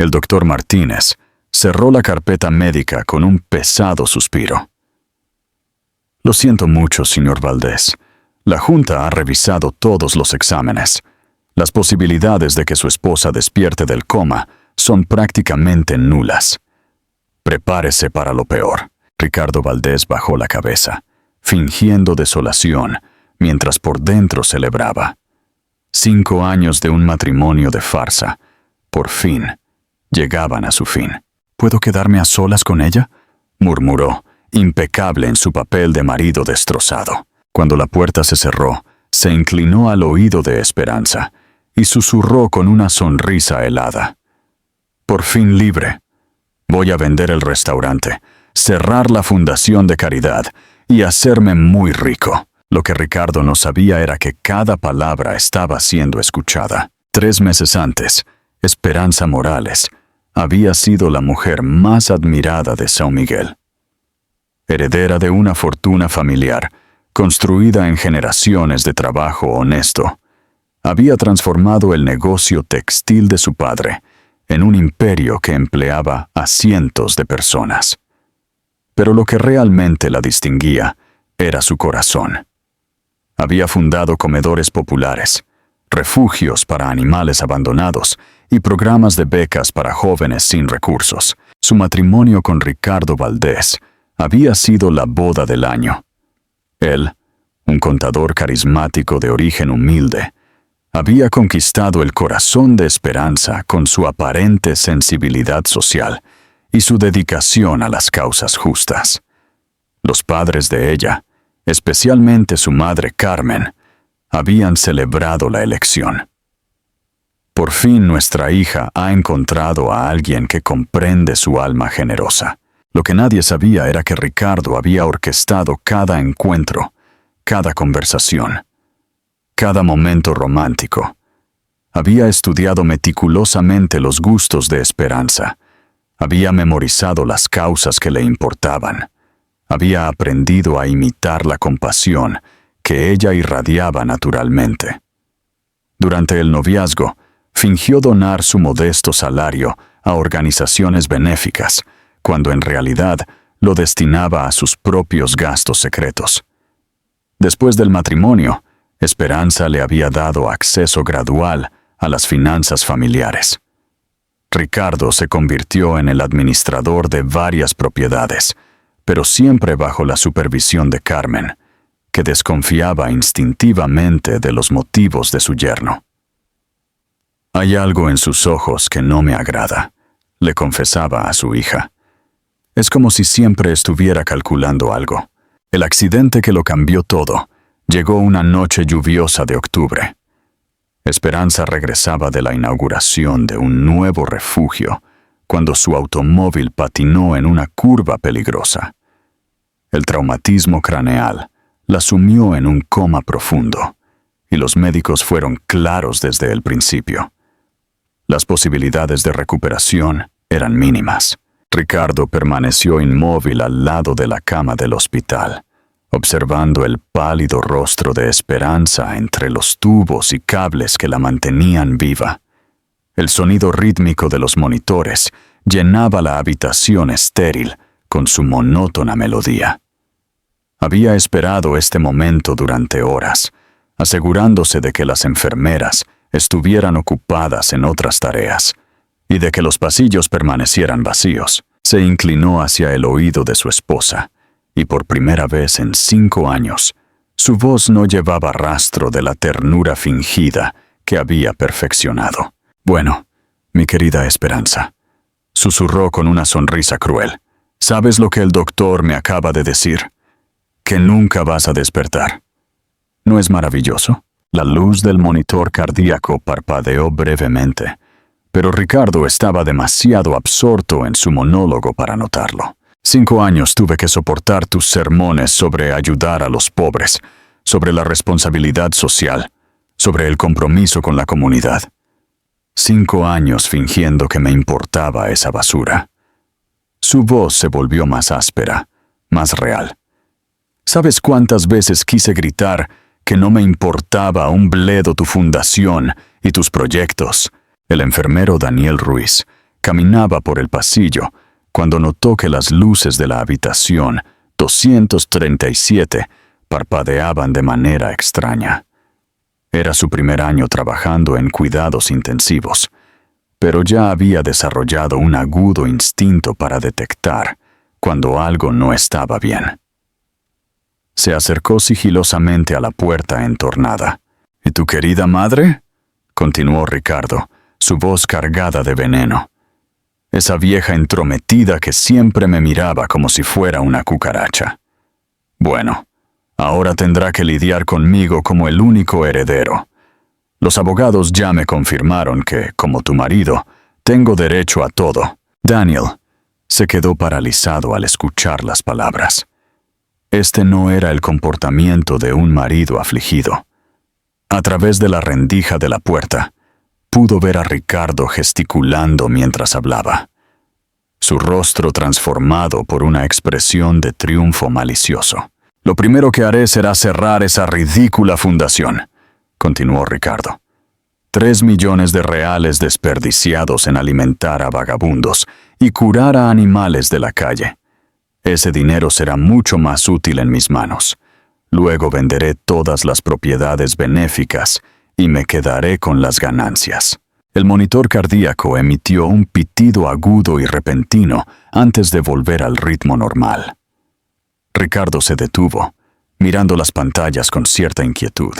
El doctor Martínez cerró la carpeta médica con un pesado suspiro. Lo siento mucho, señor Valdés. La Junta ha revisado todos los exámenes. Las posibilidades de que su esposa despierte del coma son prácticamente nulas. Prepárese para lo peor. Ricardo Valdés bajó la cabeza, fingiendo desolación, mientras por dentro celebraba. 5 años de un matrimonio de farsa, por fin, llegaban a su fin. ¿Puedo quedarme a solas con ella?, murmuró, impecable en su papel de marido destrozado. Cuando la puerta se cerró, se inclinó al oído de Esperanza y susurró con una sonrisa helada. Por fin libre. Voy a vender el restaurante, cerrar la fundación de caridad y hacerme muy rico. Lo que Ricardo no sabía era que cada palabra estaba siendo escuchada. 3 meses antes, Esperanza Morales había sido la mujer más admirada de São Miguel. Heredera de una fortuna familiar, construida en generaciones de trabajo honesto, había transformado el negocio textil de su padre en un imperio que empleaba a cientos de personas. Pero lo que realmente la distinguía era su corazón. Había fundado comedores populares, refugios para animales abandonados y programas de becas para jóvenes sin recursos. Su matrimonio con Ricardo Valdés había sido la boda del año. Él, un contador carismático de origen humilde, había conquistado el corazón de Esperanza con su aparente sensibilidad social y su dedicación a las causas justas. Los padres de ella, especialmente su madre Carmen, habían celebrado la elección. Por fin nuestra hija ha encontrado a alguien que comprende su alma generosa. Lo que nadie sabía era que Ricardo había orquestado cada encuentro, cada conversación, cada momento romántico. Había estudiado meticulosamente los gustos de Esperanza. Había memorizado las causas que le importaban. Había aprendido a imitar la compasión que ella irradiaba naturalmente. Durante el noviazgo, fingió donar su modesto salario a organizaciones benéficas, cuando en realidad lo destinaba a sus propios gastos secretos. Después del matrimonio, Esperanza le había dado acceso gradual a las finanzas familiares. Ricardo se convirtió en el administrador de varias propiedades, pero siempre bajo la supervisión de Carmen, que desconfiaba instintivamente de los motivos de su yerno. «Hay algo en sus ojos que no me agrada», le confesaba a su hija. «Es como si siempre estuviera calculando algo». El accidente que lo cambió todo llegó una noche lluviosa de octubre. Esperanza regresaba de la inauguración de un nuevo refugio cuando su automóvil patinó en una curva peligrosa. El traumatismo craneal la sumió en un coma profundo, y los médicos fueron claros desde el principio. Las posibilidades de recuperación eran mínimas. Ricardo permaneció inmóvil al lado de la cama del hospital, observando el pálido rostro de Esperanza entre los tubos y cables que la mantenían viva. El sonido rítmico de los monitores llenaba la habitación estéril con su monótona melodía. Había esperado este momento durante horas, asegurándose de que las enfermeras estuvieran ocupadas en otras tareas y de que los pasillos permanecieran vacíos. Se inclinó hacia el oído de su esposa, y por primera vez en 5 años, su voz no llevaba rastro de la ternura fingida que había perfeccionado. «Bueno, mi querida Esperanza», susurró con una sonrisa cruel, «¿sabes lo que el doctor me acaba de decir? Que nunca vas a despertar. ¿No es maravilloso?». La luz del monitor cardíaco parpadeó brevemente, pero Ricardo estaba demasiado absorto en su monólogo para notarlo. 5 años tuve que soportar tus sermones sobre ayudar a los pobres, sobre la responsabilidad social, sobre el compromiso con la comunidad. 5 años fingiendo que me importaba esa basura. Su voz se volvió más áspera, más real. ¿Sabes cuántas veces quise gritar que no me importaba un bledo tu fundación y tus proyectos? El enfermero Daniel Ruiz, Caminaba por el pasillo cuando notó que las luces de la habitación 237 parpadeaban de manera extraña. Era su primer año trabajando en cuidados intensivos, pero ya había desarrollado un agudo instinto para detectar cuando algo no estaba bien. Se acercó sigilosamente a la puerta entornada. ¿Y tu querida madre?, continuó Ricardo, su voz cargada de veneno. Esa vieja entrometida que siempre me miraba como si fuera una cucaracha. Bueno, ahora tendrá que lidiar conmigo como el único heredero. Los abogados ya me confirmaron que, como tu marido, tengo derecho a todo. Daniel se quedó paralizado al escuchar las palabras. Este no era el comportamiento de un marido afligido. A través de la rendija de la puerta, pudo ver a Ricardo gesticulando mientras hablaba. Su rostro transformado por una expresión de triunfo malicioso. Lo primero que haré será cerrar esa ridícula fundación, continuó Ricardo. 3 millones de reales desperdiciados en alimentar a vagabundos y curar a animales de la calle. Ese dinero será mucho más útil en mis manos. Luego venderé todas las propiedades benéficas y me quedaré con las ganancias. El monitor cardíaco emitió un pitido agudo y repentino antes de volver al ritmo normal. Ricardo se detuvo, mirando las pantallas con cierta inquietud.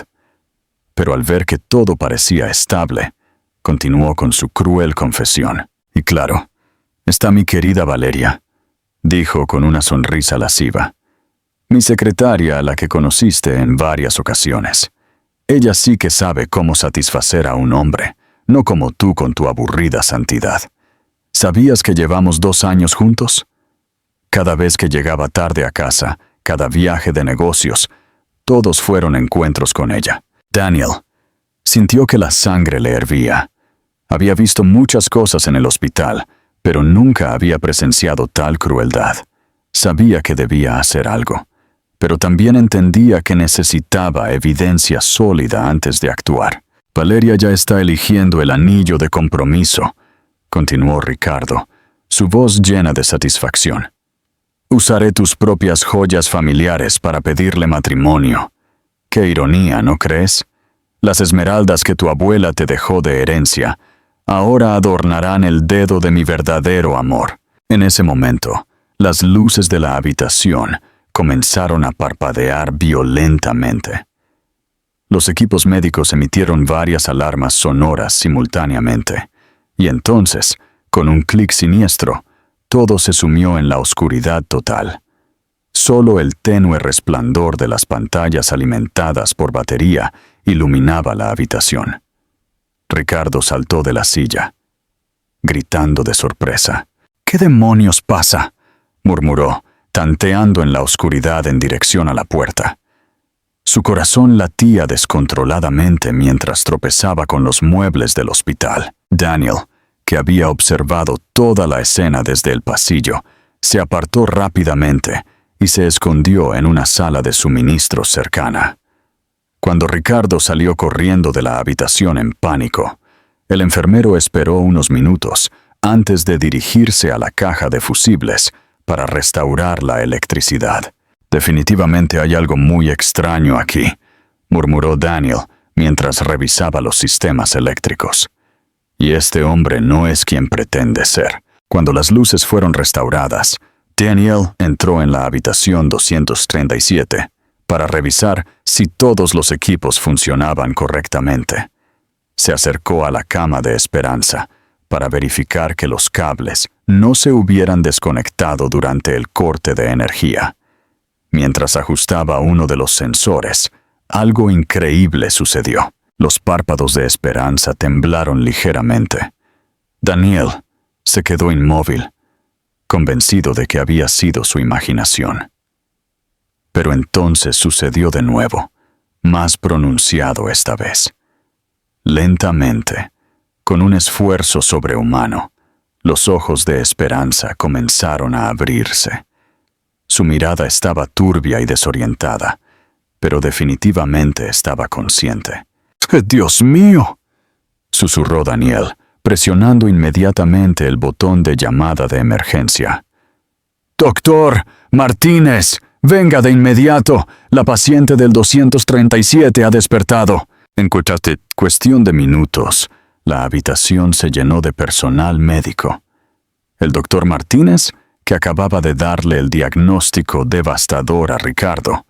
Pero al ver que todo parecía estable, continuó con su cruel confesión. Y claro, está mi querida Valeria, dijo con una sonrisa lasciva. Mi secretaria, a la que conociste en varias ocasiones. Ella sí que sabe cómo satisfacer a un hombre, no como tú con tu aburrida santidad. ¿Sabías que llevamos 2 años juntos? Cada vez que llegaba tarde a casa, cada viaje de negocios, todos fueron encuentros con ella. Daniel sintió que la sangre le hervía. Había visto muchas cosas en el hospital, pero nunca había presenciado tal crueldad. Sabía que debía hacer algo, pero también entendía que necesitaba evidencia sólida antes de actuar. Valeria ya está eligiendo el anillo de compromiso, continuó Ricardo, su voz llena de satisfacción. Usaré tus propias joyas familiares para pedirle matrimonio. Qué ironía, ¿no crees? Las esmeraldas que tu abuela te dejó de herencia ahora adornarán el dedo de mi verdadero amor. En ese momento, las luces de la habitación comenzaron a parpadear violentamente. Los equipos médicos emitieron varias alarmas sonoras simultáneamente, y entonces, con un clic siniestro, todo se sumió en la oscuridad total. Solo el tenue resplandor de las pantallas alimentadas por batería iluminaba la habitación. Ricardo saltó de la silla, gritando de sorpresa. «¿Qué demonios pasa?», murmuró, tanteando en la oscuridad en dirección a la puerta. Su corazón latía descontroladamente mientras tropezaba con los muebles del hospital. Daniel, que había observado toda la escena desde el pasillo, se apartó rápidamente y se escondió en una sala de suministros cercana. Cuando Ricardo salió corriendo de la habitación en pánico, el enfermero esperó unos minutos antes de dirigirse a la caja de fusibles para restaurar la electricidad. «Definitivamente hay algo muy extraño aquí», murmuró Daniel mientras revisaba los sistemas eléctricos. «Y este hombre no es quien pretende ser». Cuando las luces fueron restauradas, Daniel entró en la habitación 237 para revisar si todos los equipos funcionaban correctamente. Se acercó a la cama de Esperanza para verificar que los cables no se hubieran desconectado durante el corte de energía. Mientras ajustaba uno de los sensores, algo increíble sucedió. Los párpados de Esperanza temblaron ligeramente. Daniel se quedó inmóvil, convencido de que había sido su imaginación. Pero entonces sucedió de nuevo, más pronunciado esta vez. Lentamente, con un esfuerzo sobrehumano, los ojos de Esperanza comenzaron a abrirse. Su mirada estaba turbia y desorientada, pero definitivamente estaba consciente. «¡Dios mío!», susurró Daniel, presionando inmediatamente el botón de llamada de emergencia. «Doctor Martínez, venga de inmediato. La paciente del 237 ha despertado». En cuestión de minutos, la habitación se llenó de personal médico. El doctor Martínez, que acababa de darle el diagnóstico devastador a Ricardo,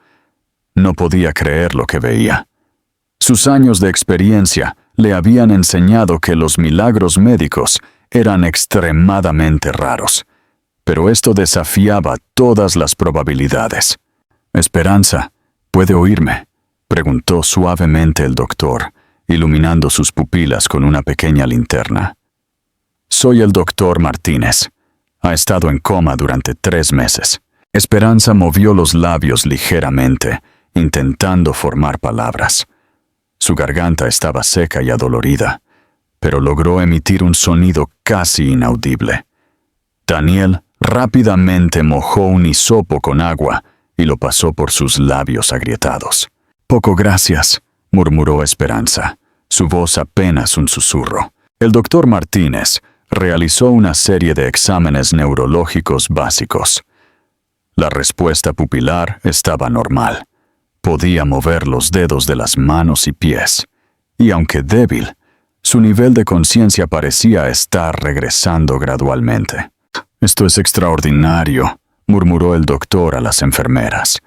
no podía creer lo que veía. Sus años de experiencia le habían enseñado que los milagros médicos eran extremadamente raros, pero esto desafiaba todas las probabilidades. «Esperanza, ¿puede oírme?», preguntó suavemente el doctor, iluminando sus pupilas con una pequeña linterna. «Soy el doctor Martínez. Ha estado en coma durante 3 meses». Esperanza movió los labios ligeramente, intentando formar palabras. Su garganta estaba seca y adolorida, pero logró emitir un sonido casi inaudible. Daniel rápidamente mojó un hisopo con agua y lo pasó por sus labios agrietados. «Poco gracias», murmuró Esperanza, su voz apenas un susurro. El doctor Martínez realizó una serie de exámenes neurológicos básicos. La respuesta pupilar estaba normal. Podía mover los dedos de las manos y pies, y aunque débil, su nivel de conciencia parecía estar regresando gradualmente. «Esto es extraordinario», murmuró el doctor a las enfermeras.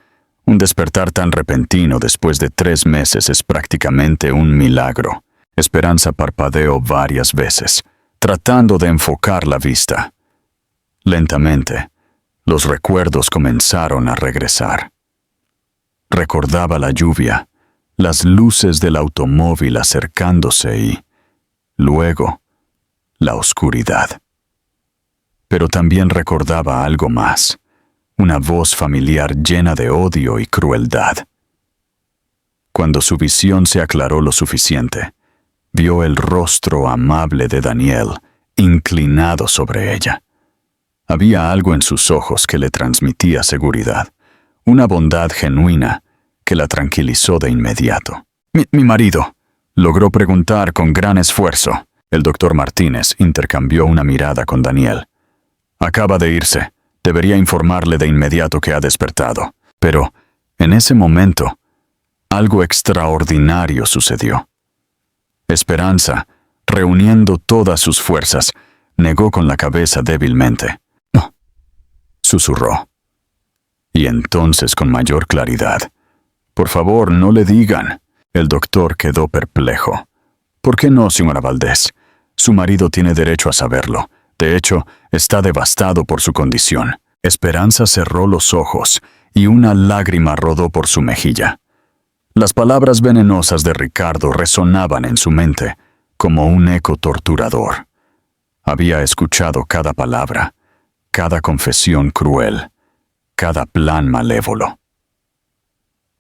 «Un despertar tan repentino después de 3 meses es prácticamente un milagro». Esperanza parpadeó varias veces, tratando de enfocar la vista. Lentamente, los recuerdos comenzaron a regresar. Recordaba la lluvia, las luces del automóvil acercándose y, luego, la oscuridad. Pero también recordaba algo más, una voz familiar llena de odio y crueldad. Cuando su visión se aclaró lo suficiente, vio el rostro amable de Daniel inclinado sobre ella. Había algo en sus ojos que le transmitía seguridad, una bondad genuina que la tranquilizó de inmediato. Mi marido», logró preguntar con gran esfuerzo. El doctor Martínez intercambió una mirada con Daniel. «Acaba de irse. Debería informarle de inmediato que ha despertado». Pero, en ese momento, algo extraordinario sucedió. Esperanza, reuniendo todas sus fuerzas, negó con la cabeza débilmente. «No», susurró. Y entonces con mayor claridad: «Por favor, no le digan». El doctor quedó perplejo. «¿Por qué no, señora Valdés? Su marido tiene derecho a saberlo. De hecho, está devastado por su condición». Esperanza cerró los ojos y una lágrima rodó por su mejilla. Las palabras venenosas de Ricardo resonaban en su mente como un eco torturador. Había escuchado cada palabra, cada confesión cruel, cada plan malévolo.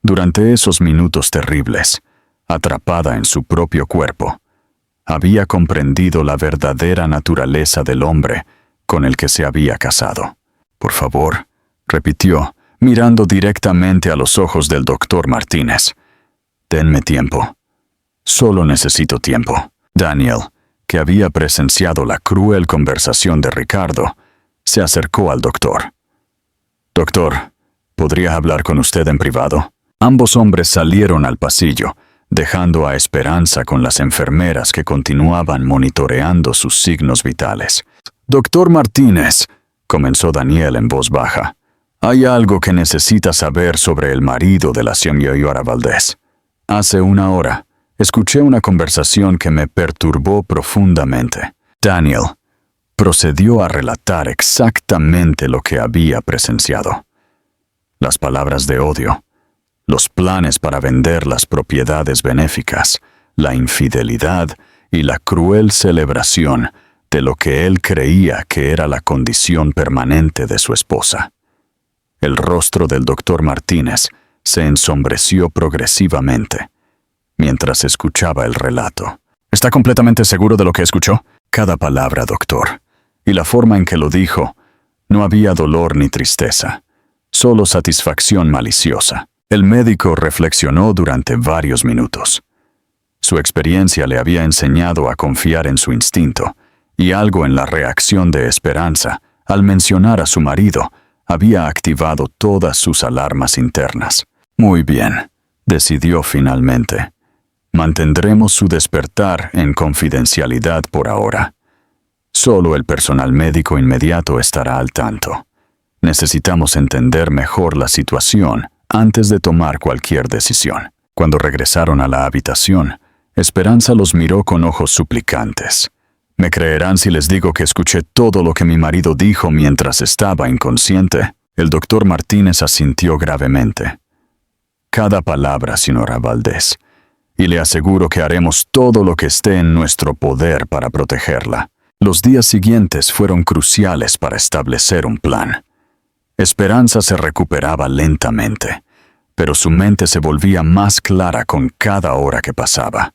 Durante esos minutos terribles, atrapada en su propio cuerpo, había comprendido la verdadera naturaleza del hombre con el que se había casado. «Por favor», repitió, mirando directamente a los ojos del doctor Martínez. «Denme tiempo. Solo necesito tiempo». Daniel, que había presenciado la cruel conversación de Ricardo, se acercó al doctor. «Doctor, ¿podría hablar con usted en privado?» Ambos hombres salieron al pasillo, dejando a Esperanza con las enfermeras que continuaban monitoreando sus signos vitales. «Doctor Martínez», comenzó Daniel en voz baja, «hay algo que necesita saber sobre el marido de la señora Valdés. Hace 1 hora, escuché una conversación que me perturbó profundamente». Daniel procedió a relatar exactamente lo que había presenciado. Las palabras de odio, los planes para vender las propiedades benéficas, la infidelidad y la cruel celebración de lo que él creía que era la condición permanente de su esposa. El rostro del doctor Martínez se ensombreció progresivamente mientras escuchaba el relato. «¿Está completamente seguro de lo que escuchó?» «Cada palabra, doctor. Y la forma en que lo dijo, no había dolor ni tristeza, solo satisfacción maliciosa». El médico reflexionó durante varios minutos. Su experiencia le había enseñado a confiar en su instinto, y algo en la reacción de Esperanza, al mencionar a su marido, había activado todas sus alarmas internas. Muy bien, decidió finalmente. Mantendremos su despertar en confidencialidad por ahora. Solo el personal médico inmediato estará al tanto. Necesitamos entender mejor la situación antes de tomar cualquier decisión. Cuando regresaron a la habitación, Esperanza los miró con ojos suplicantes. ¿Me creerán si les digo que escuché todo lo que mi marido dijo mientras estaba inconsciente? El doctor Martínez asintió gravemente. Cada palabra, señora Valdés, y le aseguro que haremos todo lo que esté en nuestro poder para protegerla. Los días siguientes fueron cruciales para establecer un plan. Esperanza se recuperaba lentamente, pero su mente se volvía más clara con cada hora que pasaba.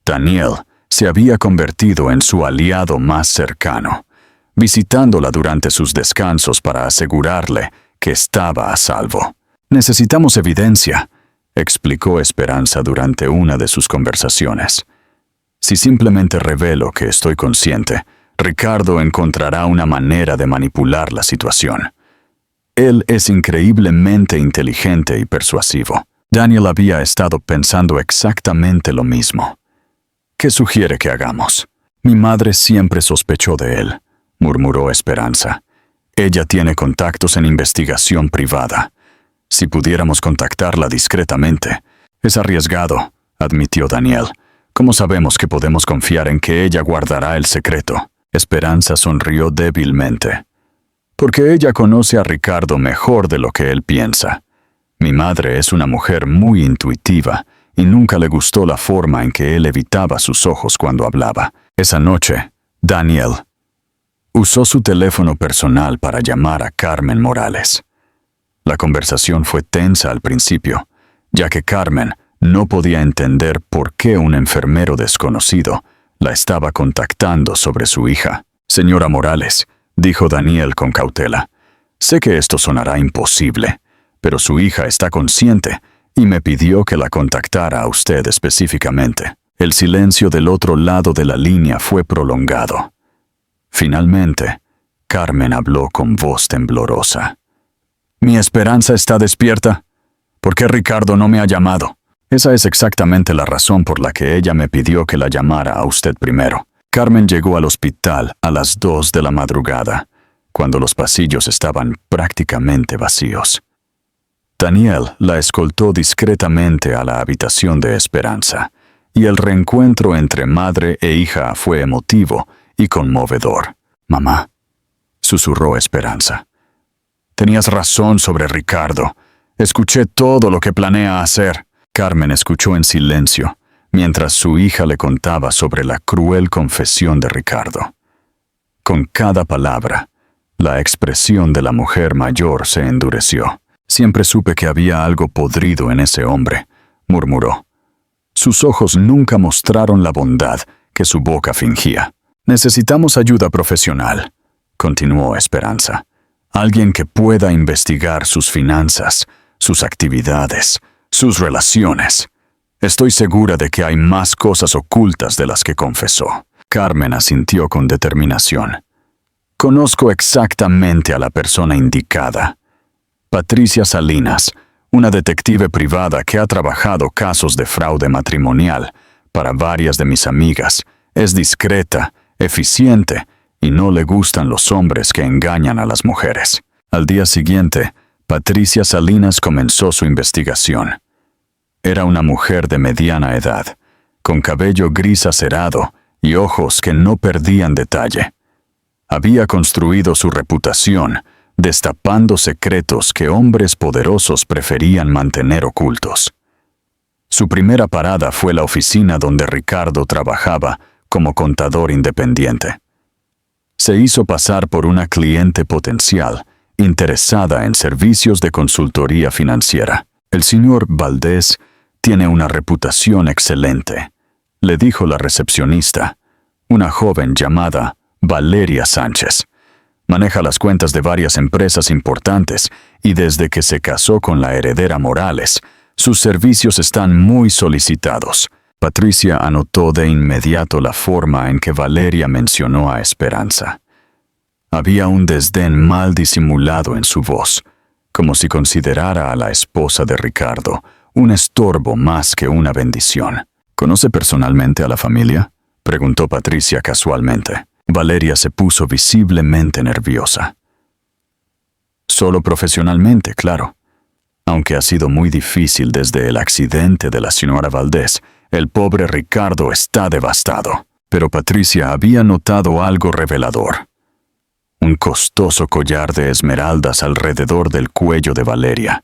Daniel se había convertido en su aliado más cercano, visitándola durante sus descansos para asegurarle que estaba a salvo. «Necesitamos evidencia», explicó Esperanza durante una de sus conversaciones. «Si simplemente revelo que estoy consciente, Ricardo encontrará una manera de manipular la situación. Él es increíblemente inteligente y persuasivo». Daniel había estado pensando exactamente lo mismo. «¿Qué sugiere que hagamos?» «Mi madre siempre sospechó de él», murmuró Esperanza. «Ella tiene contactos en investigación privada. Si pudiéramos contactarla discretamente». «Es arriesgado», admitió Daniel. «¿Cómo sabemos que podemos confiar en que ella guardará el secreto?» Esperanza sonrió débilmente. «Porque ella conoce a Ricardo mejor de lo que él piensa. Mi madre es una mujer muy intuitiva y nunca le gustó la forma en que él evitaba sus ojos cuando hablaba. Esa noche, Daniel usó su teléfono personal para llamar a Carmen Morales. La conversación fue tensa al principio, ya que Carmen no podía entender por qué un enfermero desconocido la estaba contactando sobre su hija. «Señora Morales», dijo Daniel con cautela, «sé que esto sonará imposible, pero su hija está consciente y me pidió que la contactara a usted específicamente». El silencio del otro lado de la línea fue prolongado. Finalmente, Carmen habló con voz temblorosa. «¿Mi Esperanza está despierta? ¿Por qué Ricardo no me ha llamado?» «Esa es exactamente la razón por la que ella me pidió que la llamara a usted primero». Carmen llegó al hospital a las 2 de la madrugada, cuando los pasillos estaban prácticamente vacíos. Daniel la escoltó discretamente a la habitación de Esperanza, y el reencuentro entre madre e hija fue emotivo y conmovedor. «Mamá», susurró Esperanza. «Tenías razón sobre Ricardo. Escuché todo lo que planea hacer». Carmen escuchó en silencio, mientras su hija le contaba sobre la cruel confesión de Ricardo. Con cada palabra, la expresión de la mujer mayor se endureció. «Siempre supe que había algo podrido en ese hombre», murmuró. Sus ojos nunca mostraron la bondad que su boca fingía. «Necesitamos ayuda profesional», continuó Esperanza. «Alguien que pueda investigar sus finanzas, sus actividades, sus relaciones. Estoy segura de que hay más cosas ocultas de las que confesó». Carmen asintió con determinación. «Conozco exactamente a la persona indicada. Patricia Salinas, una detective privada que ha trabajado casos de fraude matrimonial para varias de mis amigas. Es discreta, eficiente y no le gustan los hombres que engañan a las mujeres». Al día siguiente, Patricia Salinas comenzó su investigación. Era una mujer de mediana edad, con cabello gris acerado y ojos que no perdían detalle. Había construido su reputación destapando secretos que hombres poderosos preferían mantener ocultos. Su primera parada fue la oficina donde Ricardo trabajaba como contador independiente. Se hizo pasar por una cliente potencial interesada en servicios de consultoría financiera. «El señor Valdés tiene una reputación excelente», le dijo la recepcionista, una joven llamada Valeria Sánchez. «Maneja las cuentas de varias empresas importantes y desde que se casó con la heredera Morales, sus servicios están muy solicitados. Patricia anotó de inmediato la forma en que Valeria mencionó a Esperanza. Había un desdén mal disimulado en su voz, como si considerara a la esposa de Ricardo un estorbo más que una bendición. ¿Conoce personalmente a la familia?, preguntó Patricia casualmente. Valeria se puso visiblemente nerviosa. Solo profesionalmente, claro. Aunque ha sido muy difícil desde el accidente de la señora Valdés, el pobre Ricardo está devastado. Pero Patricia había notado algo revelador. Un costoso collar de esmeraldas alrededor del cuello de Valeria,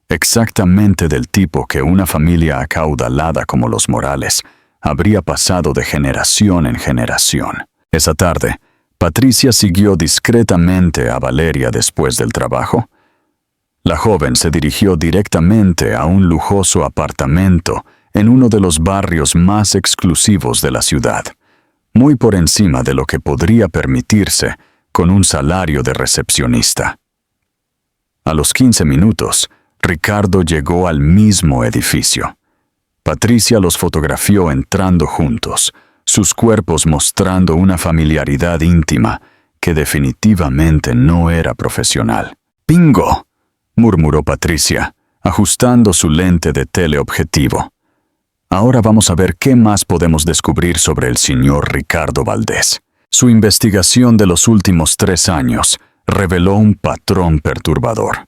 exactamente del tipo que una familia acaudalada como los Morales habría pasado de generación en generación. Esa tarde, Patricia siguió discretamente a Valeria después del trabajo. La joven se dirigió directamente a un lujoso apartamento en uno de los barrios más exclusivos de la ciudad, muy por encima de lo que podría permitirse con un salario de recepcionista. A los 15 minutos, Ricardo llegó al mismo edificio. Patricia los fotografió entrando juntos, sus cuerpos mostrando una familiaridad íntima que definitivamente no era profesional. ¡Bingo!, murmuró Patricia, ajustando su lente de teleobjetivo. Ahora vamos a ver qué más podemos descubrir sobre el señor Ricardo Valdés. Su investigación de los últimos 3 años reveló un patrón perturbador.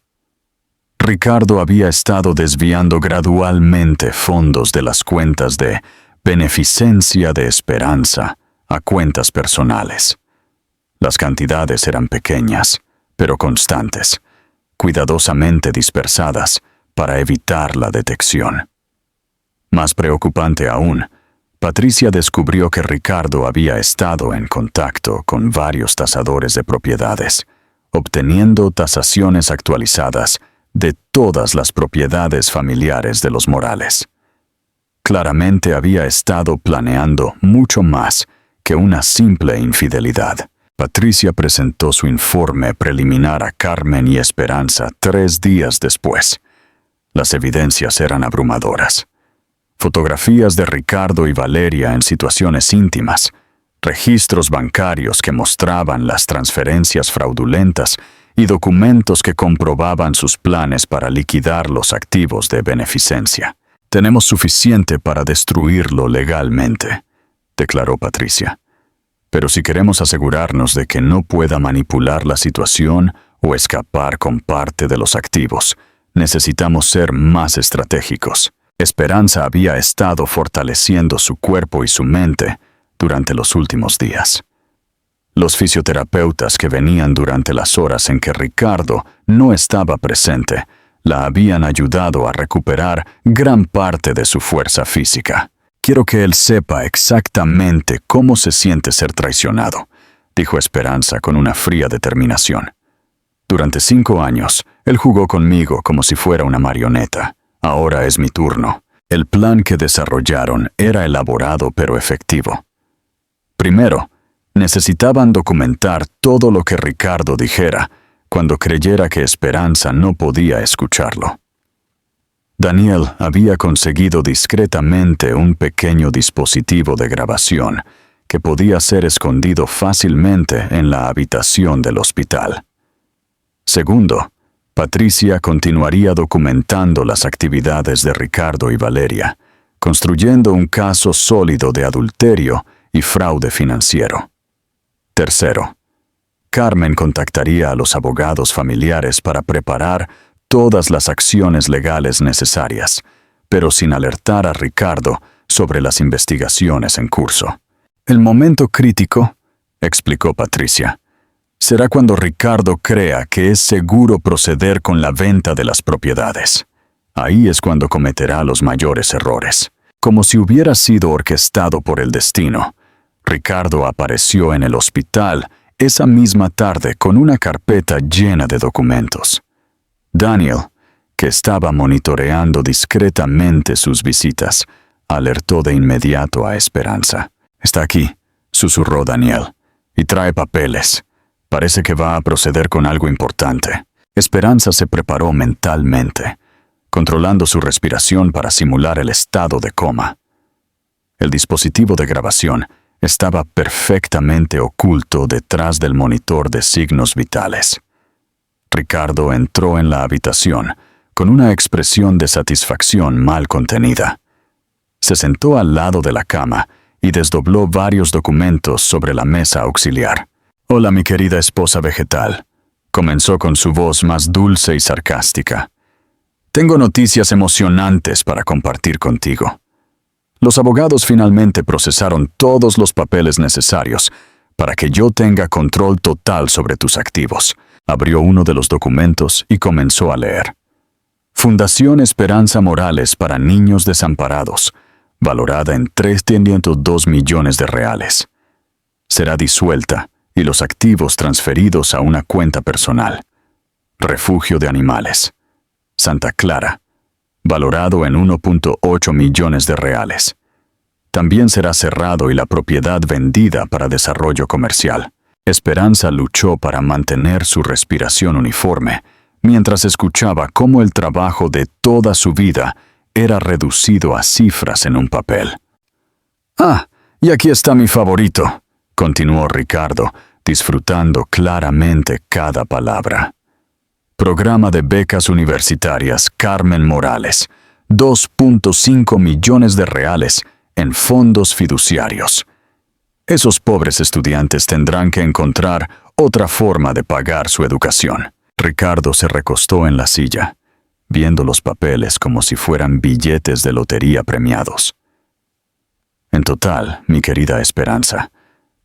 Ricardo había estado desviando gradualmente fondos de las cuentas de beneficencia de Esperanza a cuentas personales. Las cantidades eran pequeñas, pero constantes, cuidadosamente dispersadas para evitar la detección. Más preocupante aún, Patricia descubrió que Ricardo había estado en contacto con varios tasadores de propiedades, obteniendo tasaciones actualizadas de todas las propiedades familiares de los Morales. Claramente había estado planeando mucho más que una simple infidelidad. Patricia presentó su informe preliminar a Carmen y Esperanza 3 días después. Las evidencias eran abrumadoras. Fotografías de Ricardo y Valeria en situaciones íntimas, registros bancarios que mostraban las transferencias fraudulentas y documentos que comprobaban sus planes para liquidar los activos de beneficencia. «Tenemos suficiente para destruirlo legalmente», declaró Patricia. «Pero si queremos asegurarnos de que no pueda manipular la situación o escapar con parte de los activos, necesitamos ser más estratégicos». Esperanza había estado fortaleciendo su cuerpo y su mente durante los últimos días. Los fisioterapeutas que venían durante las horas en que Ricardo no estaba presente la habían ayudado a recuperar gran parte de su fuerza física. «Quiero que él sepa exactamente cómo se siente ser traicionado», dijo Esperanza con una fría determinación. «Durante 5 años, él jugó conmigo como si fuera una marioneta. Ahora es mi turno». El plan que desarrollaron era elaborado pero efectivo. Primero, necesitaban documentar todo lo que Ricardo dijera cuando creyera que Esperanza no podía escucharlo. Daniel había conseguido discretamente un pequeño dispositivo de grabación que podía ser escondido fácilmente en la habitación del hospital. Segundo, Patricia continuaría documentando las actividades de Ricardo y Valeria, construyendo un caso sólido de adulterio y fraude financiero. Tercero, Carmen contactaría a los abogados familiares para preparar todas las acciones legales necesarias, pero sin alertar a Ricardo sobre las investigaciones en curso. «El momento crítico», explicó Patricia, «será cuando Ricardo crea que es seguro proceder con la venta de las propiedades. Ahí es cuando cometerá los mayores errores». Como si hubiera sido orquestado por el destino, Ricardo apareció en el hospital esa misma tarde con una carpeta llena de documentos. Daniel, que estaba monitoreando discretamente sus visitas, alertó de inmediato a Esperanza. «Está aquí», susurró Daniel, «y trae papeles. Parece que va a proceder con algo importante». Esperanza se preparó mentalmente, controlando su respiración para simular el estado de coma. El dispositivo de grabación estaba perfectamente oculto detrás del monitor de signos vitales. Ricardo entró en la habitación con una expresión de satisfacción mal contenida. Se sentó al lado de la cama y desdobló varios documentos sobre la mesa auxiliar. «Hola, mi querida esposa vegetal», comenzó con su voz más dulce y sarcástica. «Tengo noticias emocionantes para compartir contigo. Los abogados finalmente procesaron todos los papeles necesarios para que yo tenga control total sobre tus activos». Abrió uno de los documentos y comenzó a leer. «Fundación Esperanza Morales para Niños Desamparados, valorada en $302 millones. Será disuelta y los activos transferidos a una cuenta personal. Refugio de Animales, Santa Clara, valorado en $1.8 millones. También será cerrado y la propiedad vendida para desarrollo comercial». Esperanza luchó para mantener su respiración uniforme, mientras escuchaba cómo el trabajo de toda su vida era reducido a cifras en un papel. «Ah, y aquí está mi favorito», continuó Ricardo, disfrutando claramente cada palabra. «Programa de becas universitarias Carmen Morales, $2.5 millones en fondos fiduciarios. Esos pobres estudiantes tendrán que encontrar otra forma de pagar su educación». Ricardo se recostó en la silla, viendo los papeles como si fueran billetes de lotería premiados. «En total, mi querida Esperanza,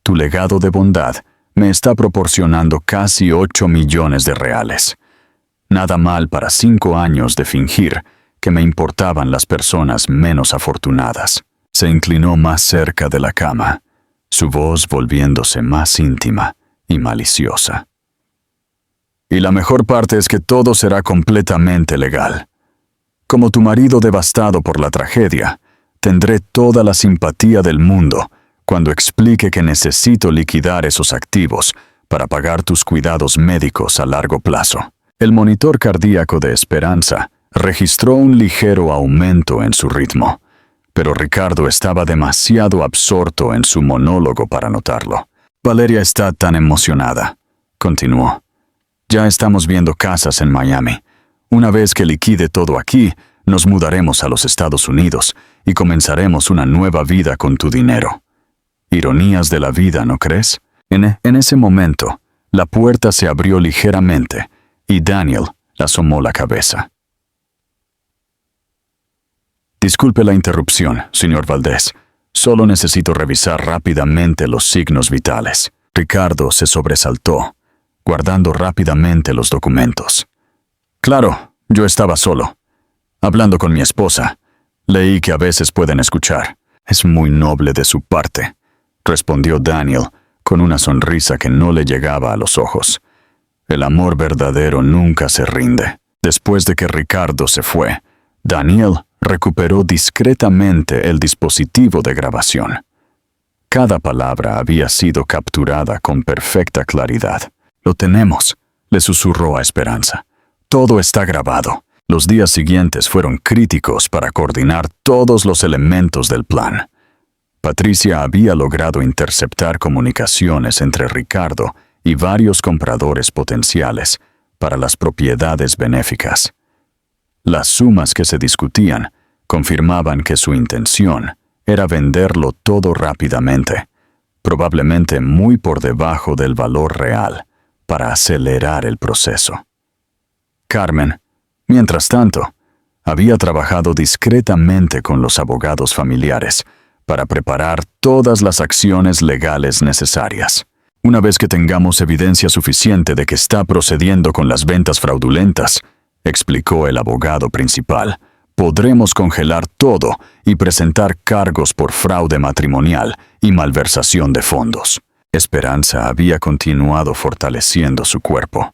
tu legado de bondad me está proporcionando casi $8 millones. Nada mal para 5 años de fingir que me importaban las personas menos afortunadas». Se inclinó más cerca de la cama, su voz volviéndose más íntima y maliciosa. «Y la mejor parte es que todo será completamente legal. Como tu marido devastado por la tragedia, tendré toda la simpatía del mundo cuando explique que necesito liquidar esos activos para pagar tus cuidados médicos a largo plazo». El monitor cardíaco de Esperanza registró un ligero aumento en su ritmo, pero Ricardo estaba demasiado absorto en su monólogo para notarlo. «Valeria está tan emocionada», continuó. «Ya estamos viendo casas en Miami. Una vez que liquide todo aquí, nos mudaremos a los Estados Unidos y comenzaremos una nueva vida con tu dinero». Ironías de la vida, ¿no crees? En ese momento, la puerta se abrió ligeramente y Daniel asomó la cabeza. «Disculpe la interrupción, señor Valdés. Solo necesito revisar rápidamente los signos vitales». Ricardo se sobresaltó, guardando rápidamente los documentos. «Claro, yo estaba solo, hablando con mi esposa. Leí que a veces pueden escuchar. Es muy noble de su parte», respondió Daniel, con una sonrisa que no le llegaba a los ojos. El amor verdadero nunca se rinde. Después de que Ricardo se fue, Daniel recuperó discretamente el dispositivo de grabación. Cada palabra había sido capturada con perfecta claridad. «Lo tenemos», le susurró a Esperanza. «Todo está grabado». Los días siguientes fueron críticos para coordinar todos los elementos del plan. Patricia había logrado interceptar comunicaciones entre Ricardo y varios compradores potenciales para las propiedades benéficas. Las sumas que se discutían confirmaban que su intención era venderlo todo rápidamente, probablemente muy por debajo del valor real, para acelerar el proceso. Carmen, mientras tanto, había trabajado discretamente con los abogados familiares para preparar todas las acciones legales necesarias. «Una vez que tengamos evidencia suficiente de que está procediendo con las ventas fraudulentas», explicó el abogado principal, «podremos congelar todo y presentar cargos por fraude matrimonial y malversación de fondos». Esperanza había continuado fortaleciendo su cuerpo,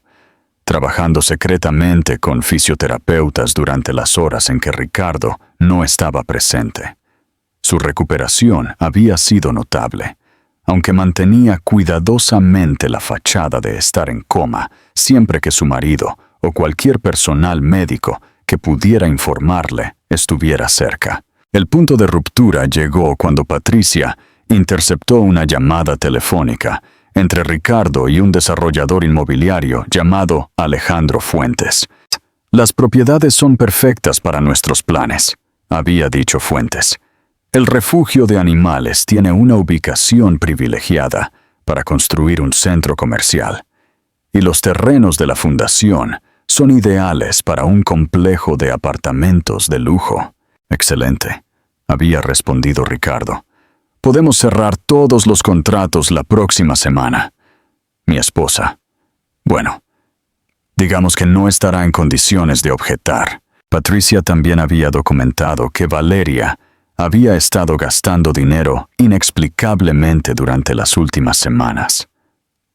trabajando secretamente con fisioterapeutas durante las horas en que Ricardo no estaba presente. Su recuperación había sido notable, aunque mantenía cuidadosamente la fachada de estar en coma siempre que su marido o cualquier personal médico que pudiera informarle estuviera cerca. El punto de ruptura llegó cuando Patricia interceptó una llamada telefónica entre Ricardo y un desarrollador inmobiliario llamado Alejandro Fuentes. «Las propiedades son perfectas para nuestros planes», había dicho Fuentes. «El refugio de animales tiene una ubicación privilegiada para construir un centro comercial, y los terrenos de la fundación son ideales para un complejo de apartamentos de lujo». «Excelente», había respondido Ricardo. «Podemos cerrar todos los contratos la próxima semana». Mi esposa. Bueno, digamos que no estará en condiciones de objetar. Patricia también había documentado que Valeria había estado gastando dinero inexplicablemente durante las últimas semanas.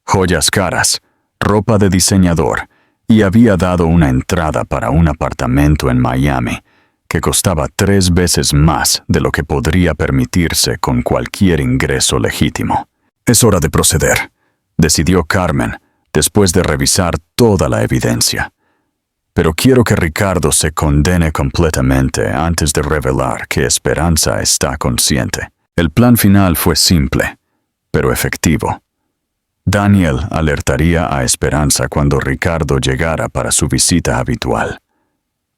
Joyas caras, ropa de diseñador, y había dado una entrada para un apartamento en Miami que costaba 3 veces más de lo que podría permitirse con cualquier ingreso legítimo. «Es hora de proceder», decidió Carmen, después de revisar toda la evidencia. «Pero quiero que Ricardo se condene completamente antes de revelar que Esperanza está consciente». El plan final fue simple, pero efectivo. Daniel alertaría a Esperanza cuando Ricardo llegara para su visita habitual.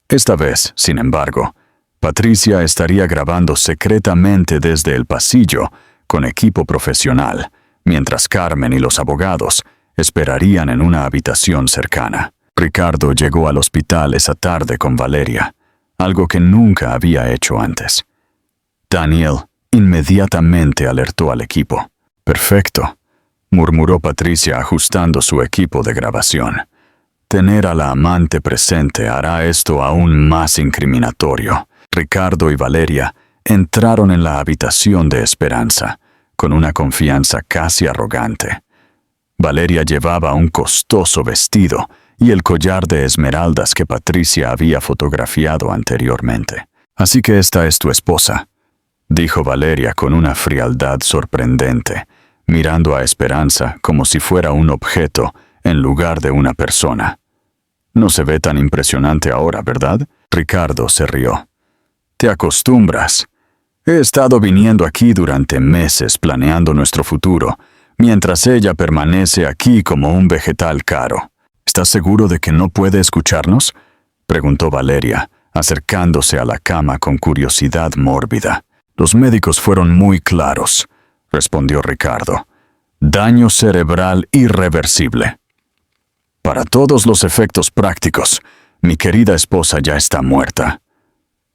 Esta vez, sin embargo, Patricia estaría grabando secretamente desde el pasillo con equipo profesional, mientras Carmen y los abogados esperarían en una habitación cercana. Ricardo llegó al hospital esa tarde con Valeria, algo que nunca había hecho antes. Daniel inmediatamente alertó al equipo. «Perfecto», murmuró Patricia ajustando su equipo de grabación. «Tener a la amante presente hará esto aún más incriminatorio». Ricardo y Valeria entraron en la habitación de Esperanza, con una confianza casi arrogante. Valeria llevaba un costoso vestido y el collar de esmeraldas que Patricia había fotografiado anteriormente. «Así que esta es tu esposa», dijo Valeria con una frialdad sorprendente, mirando a Esperanza como si fuera un objeto en lugar de una persona. «No se ve tan impresionante ahora, ¿verdad?» Ricardo se rió. «Te acostumbras. He estado viniendo aquí durante meses planeando nuestro futuro, mientras ella permanece aquí como un vegetal caro». «¿Estás seguro de que no puede escucharnos?», preguntó Valeria, acercándose a la cama con curiosidad mórbida. «Los médicos fueron muy claros», respondió Ricardo. «Daño cerebral irreversible. Para todos los efectos prácticos, mi querida esposa ya está muerta.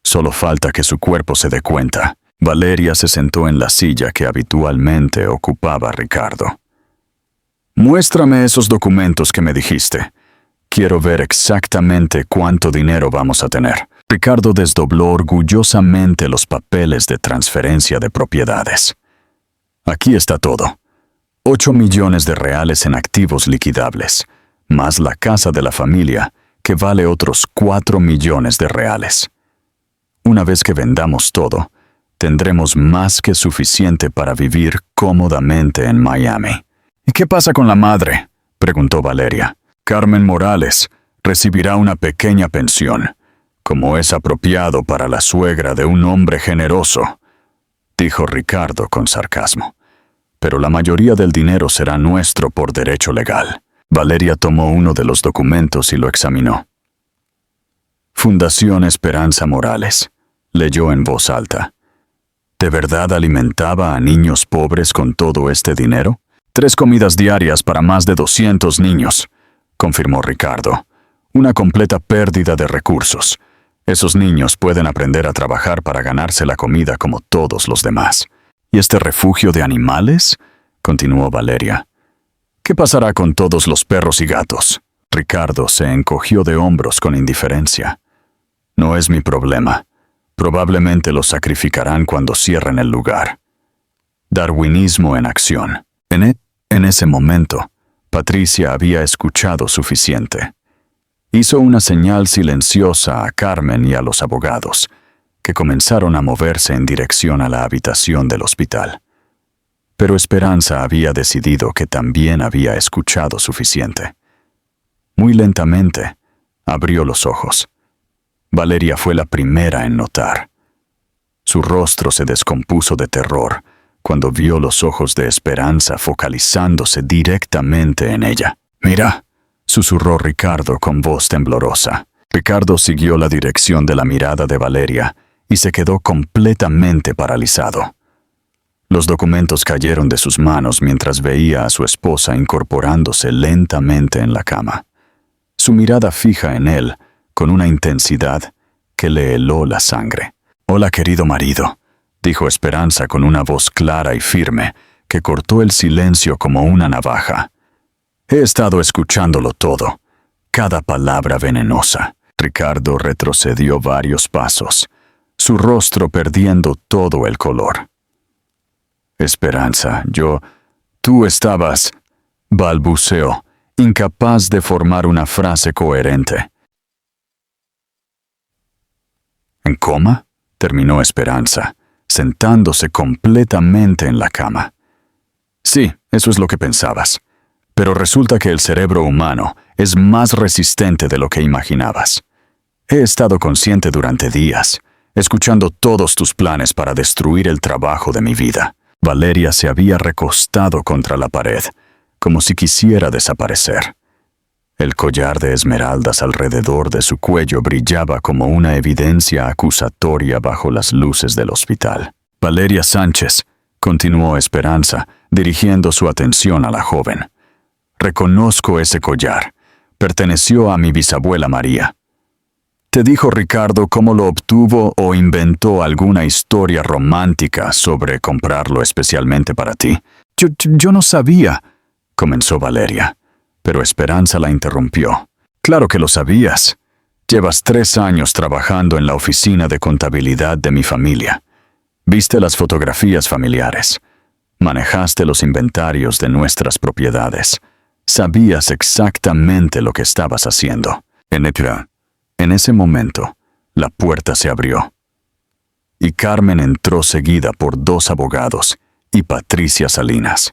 Solo falta que su cuerpo se dé cuenta». Valeria se sentó en la silla que habitualmente ocupaba Ricardo. «Muéstrame esos documentos que me dijiste. Quiero ver exactamente cuánto dinero vamos a tener». Ricardo desdobló orgullosamente los papeles de transferencia de propiedades. «Aquí está todo. 8 millones de reales en activos liquidables, más la casa de la familia, que vale otros 4 millones de reales. Una vez que vendamos todo, tendremos más que suficiente para vivir cómodamente en Miami». «¿Y qué pasa con la madre?», preguntó Valeria. «Carmen Morales recibirá una pequeña pensión, como es apropiado para la suegra de un hombre generoso», dijo Ricardo con sarcasmo. «Pero la mayoría del dinero será nuestro por derecho legal». Valeria tomó uno de los documentos y lo examinó. «Fundación Esperanza Morales», leyó en voz alta. «¿De verdad alimentaba a niños pobres con todo este dinero?» 3 comidas diarias para más de 200 niños, confirmó Ricardo. «Una completa pérdida de recursos. Esos niños pueden aprender a trabajar para ganarse la comida como todos los demás». «¿Y este refugio de animales?», continuó Valeria. «¿Qué pasará con todos los perros y gatos?». Ricardo se encogió de hombros con indiferencia. «No es mi problema. Probablemente los sacrificarán cuando cierren el lugar». Darwinismo en acción. En ese momento, Patricia había escuchado suficiente. Hizo una señal silenciosa a Carmen y a los abogados, que comenzaron a moverse en dirección a la habitación del hospital. Pero Esperanza había decidido que también había escuchado suficiente. Muy lentamente, abrió los ojos. Valeria fue la primera en notar. Su rostro se descompuso de terror cuando vio los ojos de Esperanza focalizándose directamente en ella. «Mira», susurró Ricardo con voz temblorosa. Ricardo siguió la dirección de la mirada de Valeria y se quedó completamente paralizado. Los documentos cayeron de sus manos mientras veía a su esposa incorporándose lentamente en la cama. Su mirada fija en él, con una intensidad que le heló la sangre. «Hola, querido marido», dijo Esperanza con una voz clara y firme que cortó el silencio como una navaja. «He estado escuchándolo todo, cada palabra venenosa». Ricardo retrocedió varios pasos, su rostro perdiendo todo el color. «Esperanza, tú estabas», balbuceó, incapaz de formar una frase coherente. «¿En coma?», terminó Esperanza, sentándose completamente en la cama. «Sí, eso es lo que pensabas. Pero resulta que el cerebro humano es más resistente de lo que imaginabas. He estado consciente durante días, escuchando todos tus planes para destruir el trabajo de mi vida». Valeria se había recostado contra la pared, como si quisiera desaparecer. El collar de esmeraldas alrededor de su cuello brillaba como una evidencia acusatoria bajo las luces del hospital. «Valeria Sánchez», continuó Esperanza, dirigiendo su atención a la joven. «Reconozco ese collar. Perteneció a mi bisabuela María. ¿Te dijo Ricardo cómo lo obtuvo o inventó alguna historia romántica sobre comprarlo especialmente para ti?» Yo no sabía», comenzó Valeria, pero Esperanza la interrumpió. «Claro que lo sabías. Llevas 3 años trabajando en la oficina de contabilidad de mi familia. Viste las fotografías familiares. Manejaste los inventarios de nuestras propiedades. Sabías exactamente lo que estabas haciendo». En ese momento, la puerta se abrió, y Carmen entró seguida por 2 abogados y Patricia Salinas.